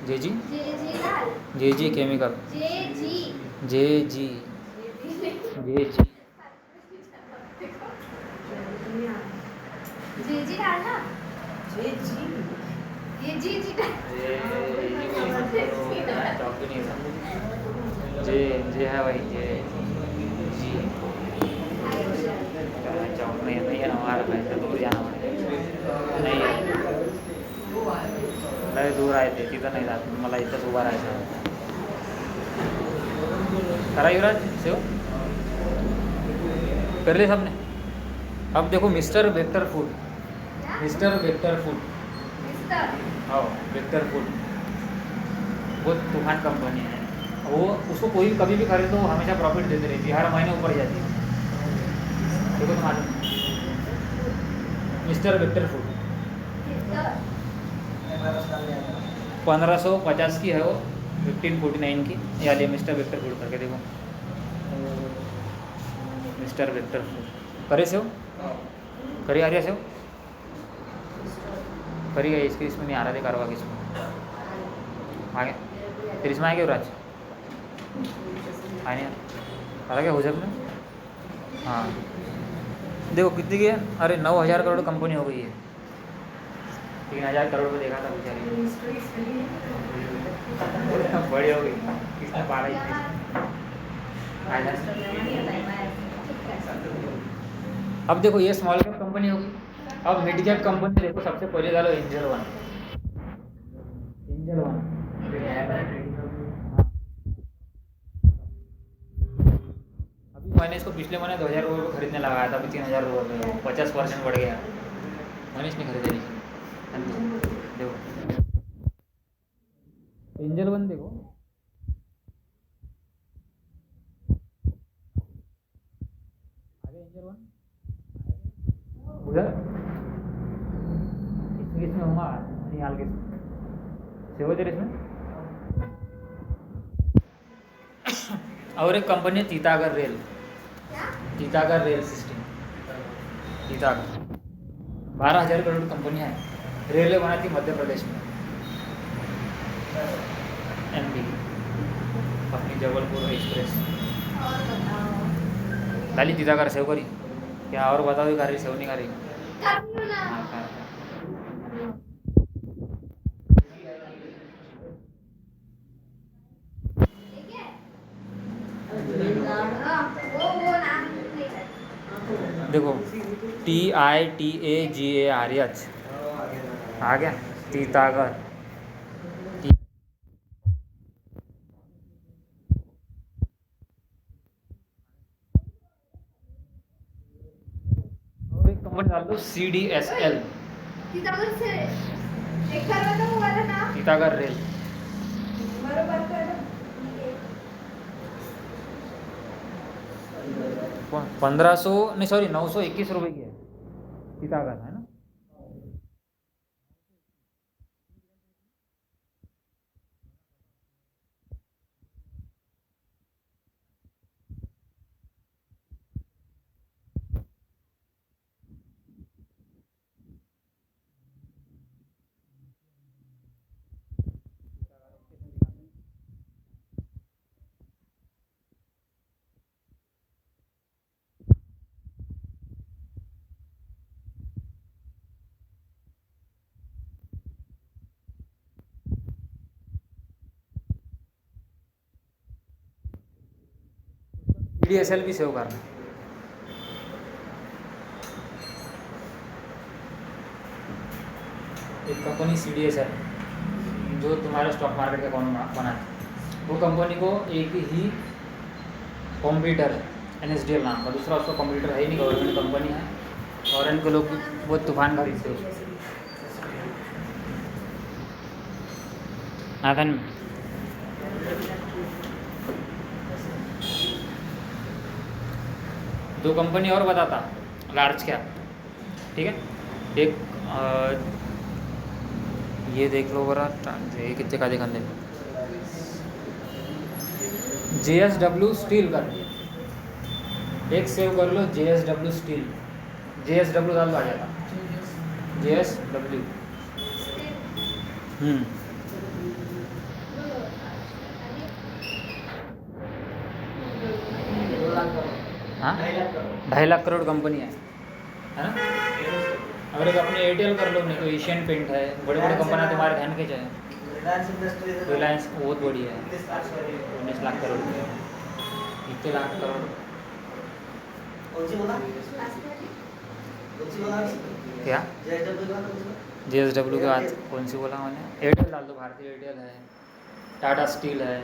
जेजी, जी लाल, जेजी केमिकल, जे जी जेजी, जेजी। जी डालना, ये जी डाल। जे जे है भाई, जे जी। चौक नहीं है ना हमारा, पैसे दूर जाना पड़ेगा। नहीं है, लय दूर आहे ते, तिथं नाही जात, मला इथंच उभा राहायचं। करा युवराज सेव, कर ले सबने। अब देखो mister vector food, mister vector food, mister हाँ वेक्टर फूड, वो तूफान कंपनी है। वो उसको कोई कभी भी खरीदो वो हमेशा प्रॉफिट देती रहती है, हर महीने ऊपर जाती है। देखो तो मालूम, मिस्टर वेक्टर फूड 1550 की है वो, 1549 की। या लिए मिस्टर वेक्टर फूड करके देखो, मिस्टर वेक्टर फूड। करे सेव, करी आ रही सेव, करी गई इसकी, इसमें नहीं आ रहा थे कारवा की, इसमें आ गया। फिर इसमें आ गया राज, आ नहीं आ क्या हो सकता। हाँ देखो कितनी की है, अरे 9000 करोड़ कंपनी हो गई है। 3000 करोड़ में देखा था बेचारी, बड़ी हो गई, किसने पाला इतनी। अब देखो ये स्मॉल कैप कंपनी होगी। अब मिड कैप कंपनी देखो, सबसे पहले डालो एंजल वन, एंजल वन। अभी मैंने इसको पिछले महीने 2000 रुपये को खरीदने लगाया था, अभी 3000 रुपये में 50% बढ़ गया। मनीष ने खरीदे नहीं। देखो एंजल वन देखो, आगे एंजल वन उधर, इसमें किसमें होगा नहीं, हाल किसमें सेव हो इसमें। और एक कंपनी है Titagarh rail, Titagarh rail system, Titagarh 12,000 crore company है, रेलवे बनाती मध्य प्रदेश में, एमपी अपनी जबलपुर एक्सप्रेस। डाली तीतागर सेव करी क्या? और बताओ कर रही सेव नहीं कर रही? हाँ, कर। देखो TITAGARH आ गया, तीतागर। और एक कंपनी डाल दो CDSL, तीतागर से एक करवा तो वाला ना सीतागढ़ रेल। बरोबर कर 1500 नहीं सॉरी 921 रुपये की है सीतागढ़, है ना। CDSL भी सेव करना। एक कंपनी CDSL जो तुम्हारे स्टॉक मार्केट का अकाउंट बनाती है, वो कंपनी को एक ही कॉम्प्यूटर है NSDL नाम का, दूसरा उसका कॉम्प्यूटर है ही नहीं, गवर्नमेंट कंपनी है। और इनके लोग बहुत तूफान खरीदते हैं उसको। आधन में दो कंपनी और बताता लार्ज क्या, ठीक है। एक ये देख लो बरा, ये कितने का दिखाने, JSW स्टील का, एक सेव कर लो JSW स्टील, JSW डाल दो आ जाएगा JSW। हाँ 2.5 लाख करोड़ कंपनी है ना। अगर एक अपने एयरटेल कर लो, नहीं तो एशियन पेंट है, बड़े बड़े कंपनियाँ तुम्हारे ध्यान के चाहे। रिलायंस बहुत बड़ी है, 19 लाख करोड़ की है, इतने लाख करोड़ क्या। JSW के बाद कौन सी बोला मैंने, एयरटेल डाल दो, भारतीय एयरटेल है, टाटा स्टील है,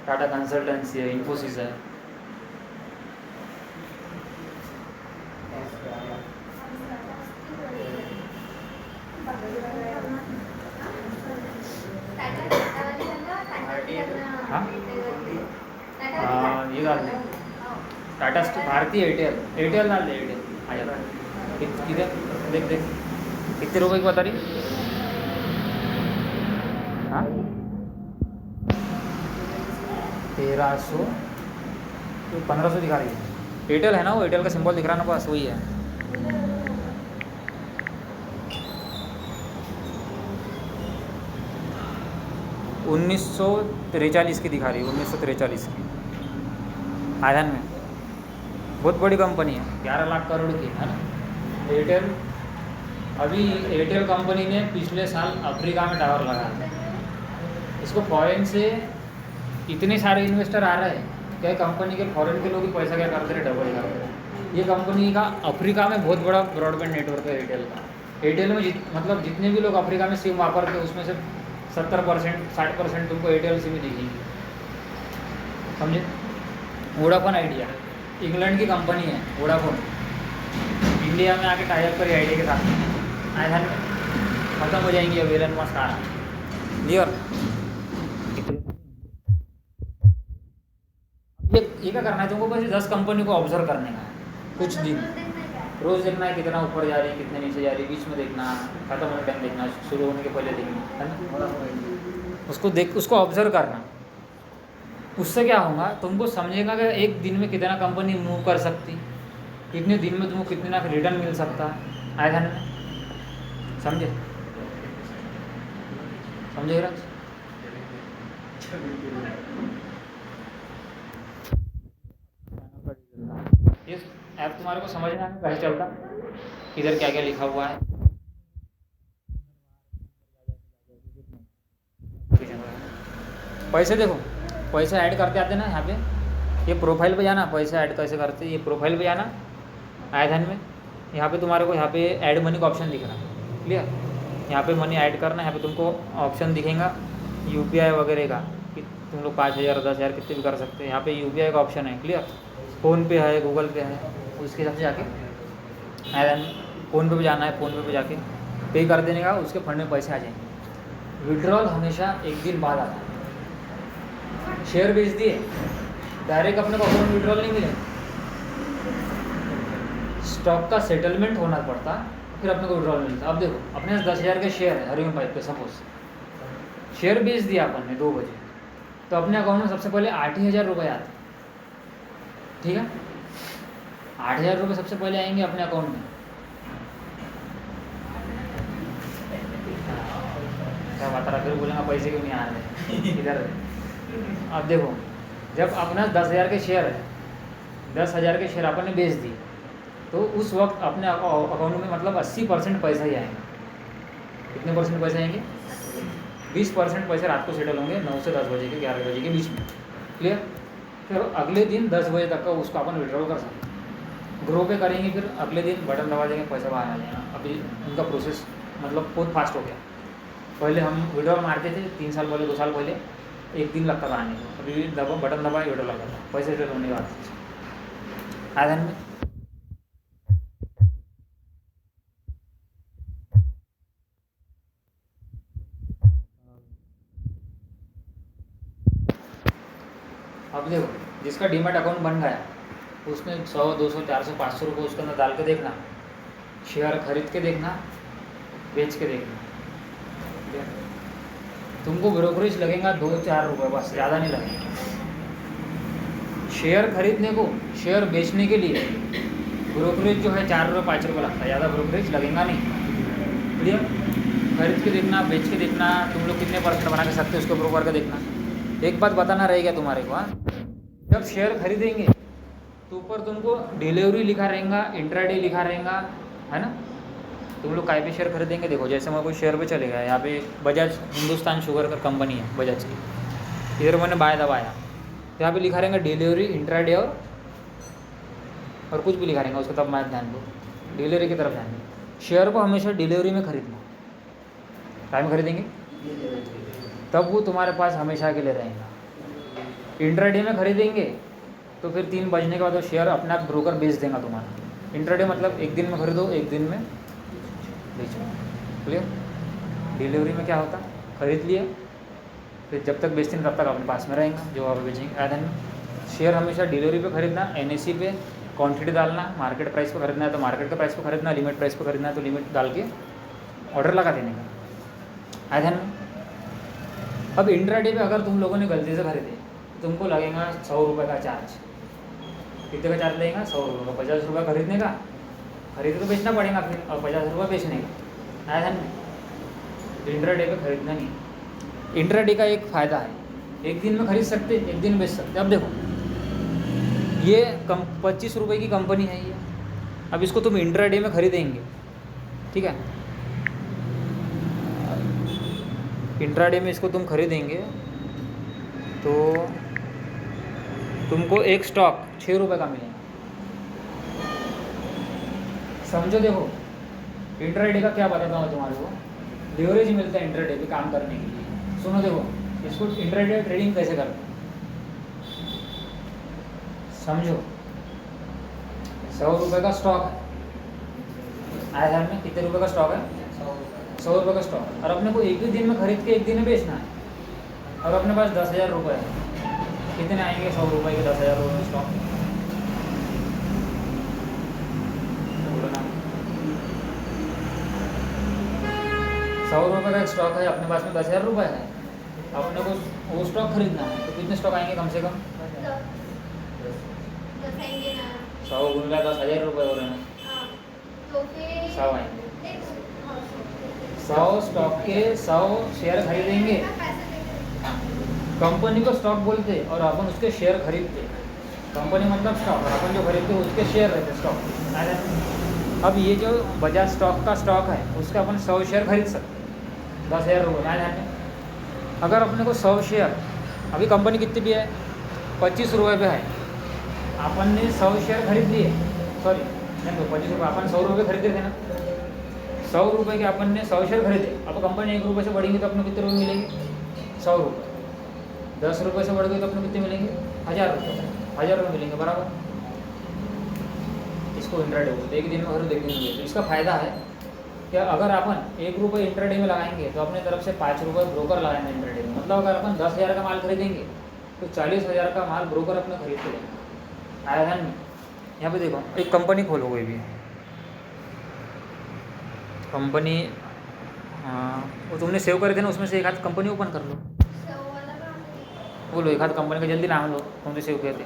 टाटा कंसल्टेंसी है, इन्फोसिस है। हाँ ये डाल दे, टाटा स्टील, भारतीय एयरटेल, एयरटेल डाल दे, एयरटेल आ जाता है। किधर देख देख कितने रुपए की बता रही। हाँ 1300 तो 1500 दिखा रही है। एयरटेल है ना, वो एयरटेल का सिंबल दिख रहा है ना, बस वही है। उन्नीस सौ 43 की दिखा रही है, 1943 की आयरन में। बहुत बड़ी कंपनी है, 11 लाख करोड़ की है ना एयरटेल। अभी एयरटेल कंपनी ने पिछले साल अफ्रीका में टावर लगाया था। इसको फॉरेन से इतने सारे इन्वेस्टर आ रहे हैं, क्या कंपनी के फॉरेन के लोग ही पैसा क्या करते रहे, डबल करते रहे। ये कंपनी का अफ्रीका में बहुत बड़ा ब्रॉडबैंड नेटवर्क है एयरटेल का। एयरटेल में मतलब जितने भी लोग अफ्रीका में सिम वापरते हैं, उसमें से 70% 60% तुमको एयरटेल सिम ही दिखेगी, समझे। वोडाफोन आइडिया इंग्लैंड की कंपनी है, वोडाफोन इंडिया में आके टाई अप करी आइडिया के साथ, आए खत्म हो जाएंगी अब एलन मस्क आ रहा क्लियर। ये क्या करना है तुमको, बस 10 कंपनी को ऑब्जर्व करने का है कुछ दिन, रोज़ देखना है कितना ऊपर जा रही है, कितने नीचे जा रही है, बीच में देखना, खत्म होने टाइम देखना, शुरू होने के पहले देखना, है ना। उसको ऑब्जर्व करना। उससे क्या होगा, तुमको समझेगा कि एक दिन में कितना कंपनी मूव कर सकती, कितने दिन में तुमको कितना रिटर्न मिल सकता है, आए ध्यान में, समझे समझे राज। ये ऐप तुम्हारे को समझ में आने कैसे चलता, किधर क्या क्या लिखा हुआ है। पैसे देखो, पैसे ऐड करते आते ना यहाँ पे, ये प्रोफाइल पे जाना, पैसे ऐड कैसे करते, ये प्रोफाइल पे जाना, आए ध्यान में। यहाँ पे तुम्हारे को यहाँ पे ऐड मनी का ऑप्शन दिख रहा है, क्लियर। यहाँ पे मनी ऐड करना, यहाँ पे तुमको ऑप्शन दिखेगा UPI वगैरह का, कि तुम लोग 5000 10,000 कितने भी कर सकते हैं। यहाँ पे UPI का ऑप्शन है, क्लियर। फ़ोन पे है, गूगल पे है, उसके हिसाब से जाके आए ध्यान में फ़ोन पे जाना है, फ़ोन पे जाके पे कर देने का, उसके फंड में पैसे आ जाएंगे। विड्रॉल हमेशा एक दिन बाद आता है। शेयर बेच दिए, डायरेक्ट अपने को अकाउंट विड्रॉल नहीं मिले, स्टॉक का सेटलमेंट होना पड़ता, फिर अपने को विड्रॉल मिलता। अब देखो अपने पास 10,000 के शेयर है हरिओम पाइप पे, सपोज शेयर बेच दिया अपन ने 2 बजे, तो अपने अकाउंट में सबसे पहले 8,000 रुपये आते, ठीक है। 8,000 रुपये सबसे पहले आएंगे अपने अकाउंट में। क्या बात रहा, फिर बोलेंगे पैसे क्यों नहीं आ रहे इधर। अब देखो जब अपना 10,000 के शेयर है, 10,000 के शेयर अपन ने बेच दिए, तो उस वक्त अपने अकाउंट में मतलब 80% पैसा ही आएगा। कितने परसेंट पैसे आएंगे? 20% पैसे रात को सेटल होंगे 9 से 10 बजे के 11 बजे के बीच में, क्लियर। फिर अगले दिन 10 बजे तक का उसको अपन विड्रॉल कर सकते हैं। ग्रो पे करेंगे, फिर अगले दिन बटन दबा देंगे, पैसा बाहर आ जाएगा। अभी उनका प्रोसेस मतलब बहुत फास्ट हो गया। पहले हम विड्रॉल मारते थे 3 साल पहले, 2 साल पहले 1 दिन लगता था आने को, अभी बटन दबाए विड्रॉल लगता था, पैसे विड्रॉल होने के बाद आधन में। अब देखो जिसका डीमैट अकाउंट बन गया उसमें 100, 200, 400, 500 रुपये उसके अंदर डाल के देखना, शेयर खरीद के देखना, बेच के देखना। तुमको ब्रोकरेज लगेगा 2-4 रुपये, बस ज़्यादा नहीं लगेगा। शेयर खरीदने को, शेयर बेचने के लिए ब्रोकरेज जो है 4 रुपये 5 रुपये लगता है, ज़्यादा ब्रोकरेज लगेगा नहीं, क्लियर। खरीद के देखना, बेच के देखना, तुम लोग कितने % बना के सकते हो उसके ऊपर करके देखना। एक बात बताना रहेगा तुम्हारे को, हाँ, जब शेयर खरीदेंगे तो ऊपर तुमको डिलीवरी लिखा रहेगा, इंट्राडे लिखा रहेगा, है ना। तुम लोग काय पे शेयर खरीदेंगे, देखो जैसे मैं कोई शेयर पे चलेगा, यहाँ पे बजाज हिंदुस्तान शुगर का कंपनी है बजाज की, इधर मैंने बाय दबाया तो यहाँ पे लिखा रहेगा डिलीवरी, इंट्राडे और कुछ भी लिखा रहेगा उसका, तब मैं ध्यान दो, डिलीवरी की तरफ ध्यान दो। शेयर को हमेशा डिलीवरी में खरीदना, टाइम खरीदेंगे तब वो तुम्हारे पास हमेशा के लिए रहेगा। इंट्राडे में खरीदेंगे तो फिर 3 बजने के बाद वो शेयर अपना ब्रोकर बेच देगा तुम्हारा। इंट्राडे मतलब 1 दिन में खरीदो, 1 दिन में बेचो, क्लियर। डिलीवरी में क्या होता, खरीद लिए फिर जब तक बेचते हैं तब तक अपने पास में रहेगा जो आप बेचेंगे। आधन में शेयर हमेशा डिलीवरी पे खरीदना, NSE पे क्वांटिटी डालना, मार्केट प्राइस पे खरीदना है तो मार्केट के प्राइस पे खरीदना, लिमिट प्राइस पे खरीदना है तो लिमिट डाल के ऑर्डर लगा देने का। आधन में अब इंट्राडे पे अगर तुम लोगों ने गलती से खरीदे तुमको लगेगा 100 रुपये का चार्ज। कितने का चार्ज लगेगा? 100 रुपये का। 50 रुपये खरीदने का, खरीदे तो बेचना पड़ेगा फिर, और 50 रुपये बेचने का। आया है। इंट्राडे पे खरीदना नहीं। इंट्राडे का एक फ़ायदा है, 1 दिन में खरीद सकते, 1 दिन बेच सकते। अब देखो ये 25 रुपये की कंपनी है ये, अब इसको तुम इंट्राडे में खरीदेंगे, ठीक है। इंट्राडे में इसको तुम खरीदेंगे तो तुमको एक स्टॉक 6 रुपये का मिलेगा। समझो, देखो इंट्राडे का क्या बताता हूँ तुम्हारे को, लीवरेज मिलता है इंट्राडे पे काम करने के लिए। सुनो देखो, इसको इंट्राडे ट्रेडिंग कैसे करते हैं समझो। 100 रुपये का स्टॉक है, आया है में कितने रुपये का स्टॉक है? 100 रुपये का स्टॉक, और अपने को एक ही दिन में खरीद के 1 दिन में बेचना है। और अपने पास 10,000 रुपये है, कितने आएंगे 100 रुपये के 10,000 रुपये स्टॉक? 100 रुपये का एक स्टॉक है, अपने पास में 10,000 रुपये है, अपने को वो स्टॉक खरीदना है तो कितने स्टॉक आएंगे? कम से कम 100 गुना 10,000 रुपये हो रहे हैं, 100 आएंगे। 100 स्टॉक के 100 शेयर खरीदेंगे। कंपनी को स्टॉक बोलते और अपन उसके शेयर खरीदते। कंपनी मतलब स्टॉक, और अपन जो खरीदते उसके शेयर रहते स्टॉक। अब ये जो बजाज स्टॉक का स्टॉक है उसका अपन 100 शेयर खरीद सकते 10,000 रुपये में। जाने अगर अपने को 100 शेयर, अभी कंपनी कितनी भी है 25 रुपये पे है, अपन ने 100 शेयर खरीद लिए, सॉरी नहीं तो 25 रुपये, अपन 100 रुपये खरीदे थे ना, 100 रुपये के अपन ने 100 शेयर खरीदे। अब कंपनी 1 रुपये से बढ़ेंगे तो अपने कितने रुपये मिलेंगे? 100 रुपये। 10 रुपये से बढ़ गए तो अपने कितने मिलेंगे? 1,000 रुपये। 1,000 रुपये मिलेंगे बराबर। इसको इंट्राडे बोलते, 1 दिन में खरीद 1 दिन में बेचो। इसका फ़ायदा है क्या अगर अपन 1 रुपये इंटरडे में लगाएंगे तो अपने तरफ से 5 रुपये ब्रोकर लगाएंगे इंटरडे में, मतलब अगर अपन 10,000 का माल खरीदेंगे तो 40,000 का माल ब्रोकर अपने खरीद के देंगे। आया ध्यान में? यहाँ पे देखो एक कंपनी खोलो कोई भी कंपनी, वो तुमने सेव करे थे ना, उसमें से एक आध कंपनी ओपन कर लो। बोलो एक आध कंपनी का जल्दी नाम लो, कौन सी सेव किए थे,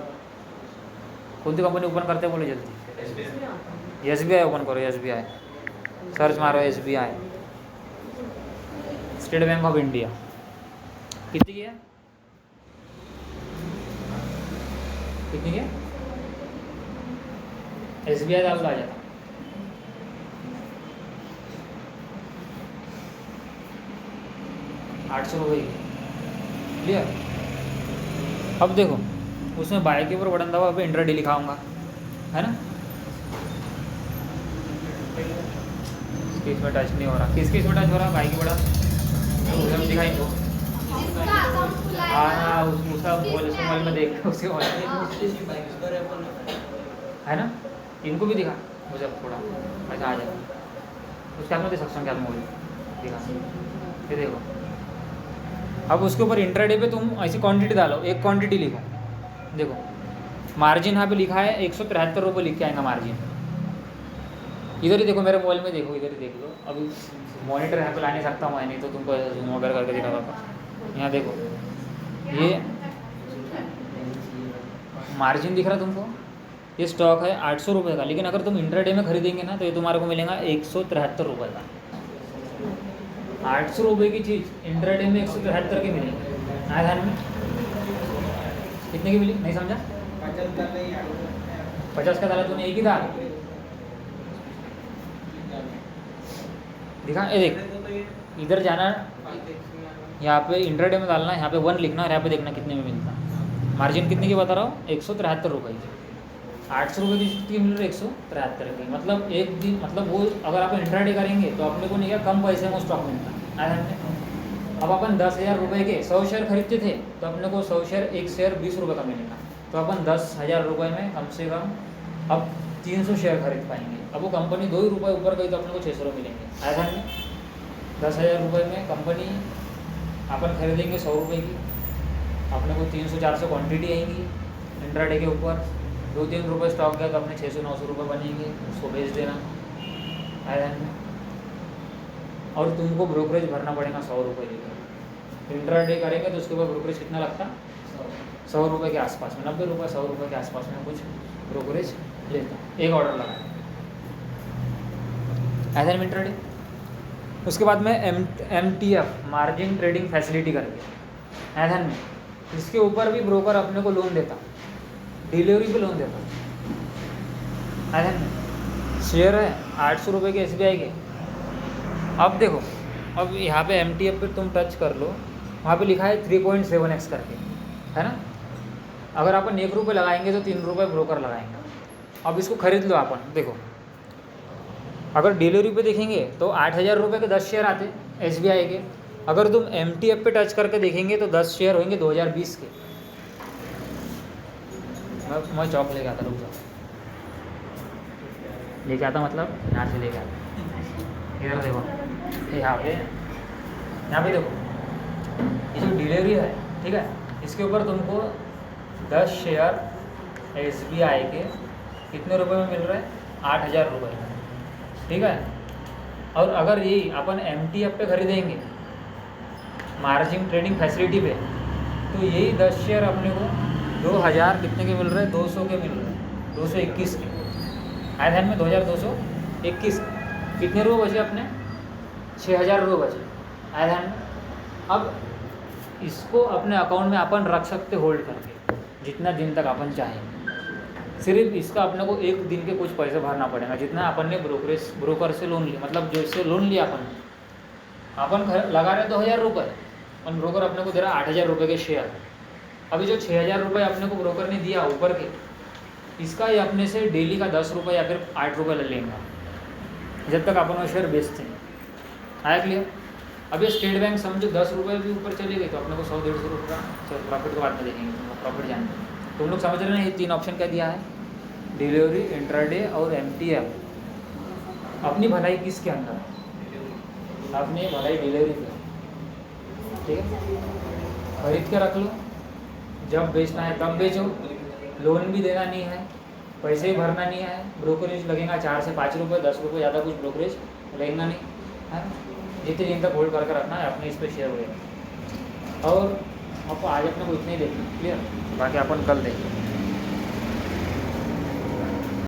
कौन सी कंपनी ओपन करते हैं बोलो जल्दी। SBI ओपन करो, SBI सर्च मारो, SBI state bank of India. कितनी की है, कितनी की है? SBI डाल दो, आ जाता। ₹800 क्लियर। अब देखो उसमें बाय के ऊपर बटन दबाओ, पे इंट्राडे लिखाऊंगा, है ना? किस में टच नहीं हो रहा, किस में टच हो रहा? बाय के बटन उधर दिखाई दो। हाँ उसका मोबाइल में देख उसके है ना, इनको भी दिखा मुझे थोड़ा ऐसा आ जाए, उसके हाथ में दे सकता हूँ क्या मोबाइल दिखा, ये देखो। अब उसके ऊपर इंट्राडे पे तुम ऐसी क्वांटिटी डालो, एक क्वांटिटी लिखो, देखो मार्जिन यहाँ पे लिखा है ₹173 लिख के आएगा मार्जिन। इधर ही देखो मेरे मोबाइल में देखो, इधर ही देख लो। अभी मॉनिटर यहाँ पे ला नहीं सकता मैं, नहीं तो तुमको जूम वगैरह करके दिखाता था। यहाँ देखो ये मार्जिन दिख रहा तुमको, ये स्टॉक है ₹800 का, लेकिन अगर तुम इंट्राडे में खरीदेंगे ना तो ये तुम्हारे को मिलेगा ₹173 का। ₹800 की चीज़ इंट्राडे में 173 की मिलेगी। आया ध्यान में? कितने की मिली, नहीं समझा? 50 का डाला तूने, एक ही डाल दिखा। ये देख इधर जाना, यहाँ पे इंट्राडे में डालना, यहाँ पे 1 लिखना और यहाँ पे देखना कितने में मिलता है। मार्जिन कितने की बता रहा हूँ, ₹173 की। ₹800 की चीज़ मिल रही है 173 की, मतलब एक दिन, मतलब वो अगर आप इंट्राडे करेंगे तो अपने को नहीं क्या कम पैसे में स्टॉक मिलता है। अब अपन 10,000 रुपये के 100 शेयर खरीदते थे तो अपने को 100 शेयर, एक शेयर ₹20 का मिलेगा, तो अपन 10,000 रुपये में कम से कम अब 300 शेयर खरीद पाएंगे। अब वो कंपनी 2 ही रुपये ऊपर गई तो अपने को 600 मिलेंगे। आया ध्यान में? 10,000 रुपये में कंपनी अपन खरीदेंगे 100 रुपये की, अपने को 300-400 क्वांटिटी आएंगी इंट्राडे के ऊपर, 2-3 रुपये स्टॉक गया तो अपने 600-900 रुपये बनेंगे, उसको बेच देना। आया ध्यान में? और तुमको ब्रोकरेज भरना पड़ेगा 100 रुपये लेकर। इंट्राडे करेंगे तो उसके ऊपर ब्रोकरेज कितना लगता? 100 रुपये के आसपास में, 90 रुपये 100 रुपये के आसपास में कुछ ब्रोकरेज लेता, एक ऑर्डर लगा। ऐसा में इंट्राडे। उसके बाद में MTF मार्जिन ट्रेडिंग फैसिलिटी करके, ऐसा में इसके ऊपर भी ब्रोकर अपने को लोन देता, डिलीवरी पे लोन देता। ऐसा में शेयर है ₹800 के SBI के। अब देखो, अब यहाँ पे MTF पे तुम टच कर लो, वहाँ पे लिखा है 3.7x करके, है ना? अगर अपन 1 रुपये लगाएंगे तो 3 रुपये ब्रोकर लगाएंगे। अब इसको खरीद लो अपन, देखो अगर डिलीवरी पे देखेंगे तो 8,000 रुपये के 10 शेयर आते SBI के। अगर तुम MTF पे टच करके देखेंगे तो 10 शेयर होंगे 2020 के। मैं चौक लेके आता, रुक जाओ, लेके आता मतलब यहाँ से लेके आता। इधर देखो, यहाँ पे देखो, ये जो डिलीवरी है, ठीक है, इसके ऊपर तुमको 10 शेयर SBI के कितने रुपए में मिल रहा है? 8,000 रुपये में, ठीक है। और अगर यही अपन MTF पे खरीदेंगे मार्जिन ट्रेडिंग फैसिलिटी पे, तो यही 10 शेयर अपने को 2,000 कितने के मिल रहे हैं? 200 के मिल रहे हैं, 221 के। आए ध्यान में? 2,221 कितने रुपये बचे अपने? 6,000 रुपये बचे। आए ध्यान में? अब इसको अपने अकाउंट में अपन रख सकते होल्ड करके, जितना दिन तक अपन चाहें। सिर्फ इसका अपने को 1 दिन के कुछ पैसे भरना पड़ेगा, जितना अपन ने ब्रोकर से लोन लिया, मतलब जो इससे लोन लिया अपन लगा रहे 2,000 रुपये, और ब्रोकर अपने को दे रहा 8,000 रुपये के शेयर। अभी जो 6,000 रुपये अपने को ब्रोकर ने दिया ऊपर के, इसका ये अपने से डेली का 10 रुपये या फिर 8 रुपये ले लेंगे जब तक अपन वो शेयर बेचते हैं। आया क्लियर? अब ये स्टेट बैंक समझो 10 रुपये भी ऊपर चले गए तो अपने को 100-150 रुपये का प्रॉफिट के बाद में देखेंगे, प्रॉफिट जानते हैं। तुम लोग समझ रहे हैं? ये 3 ऑप्शन क्या दिया है, डिलीवरी, इंट्राडे और MTF। अपनी भलाई किसके अंदर? आपने भलाई डिलीवरी पे, ठीक है, खरीद के रख लो, जब बेचना है तब बेचो, लोन भी देना नहीं है, पैसे भी भरना नहीं है, ब्रोकरेज लगेगा 4 से 5 रुपये, 10 रुपये, ज़्यादा कुछ ब्रोकरेज लगेगा नहीं है। जितने दिन तक होल्ड करके रखना है अपने इस पर शेयर होगा। और आपको आज अपने को इतना ही देखना, क्लियर, बाकी अपन कल देखेंगे।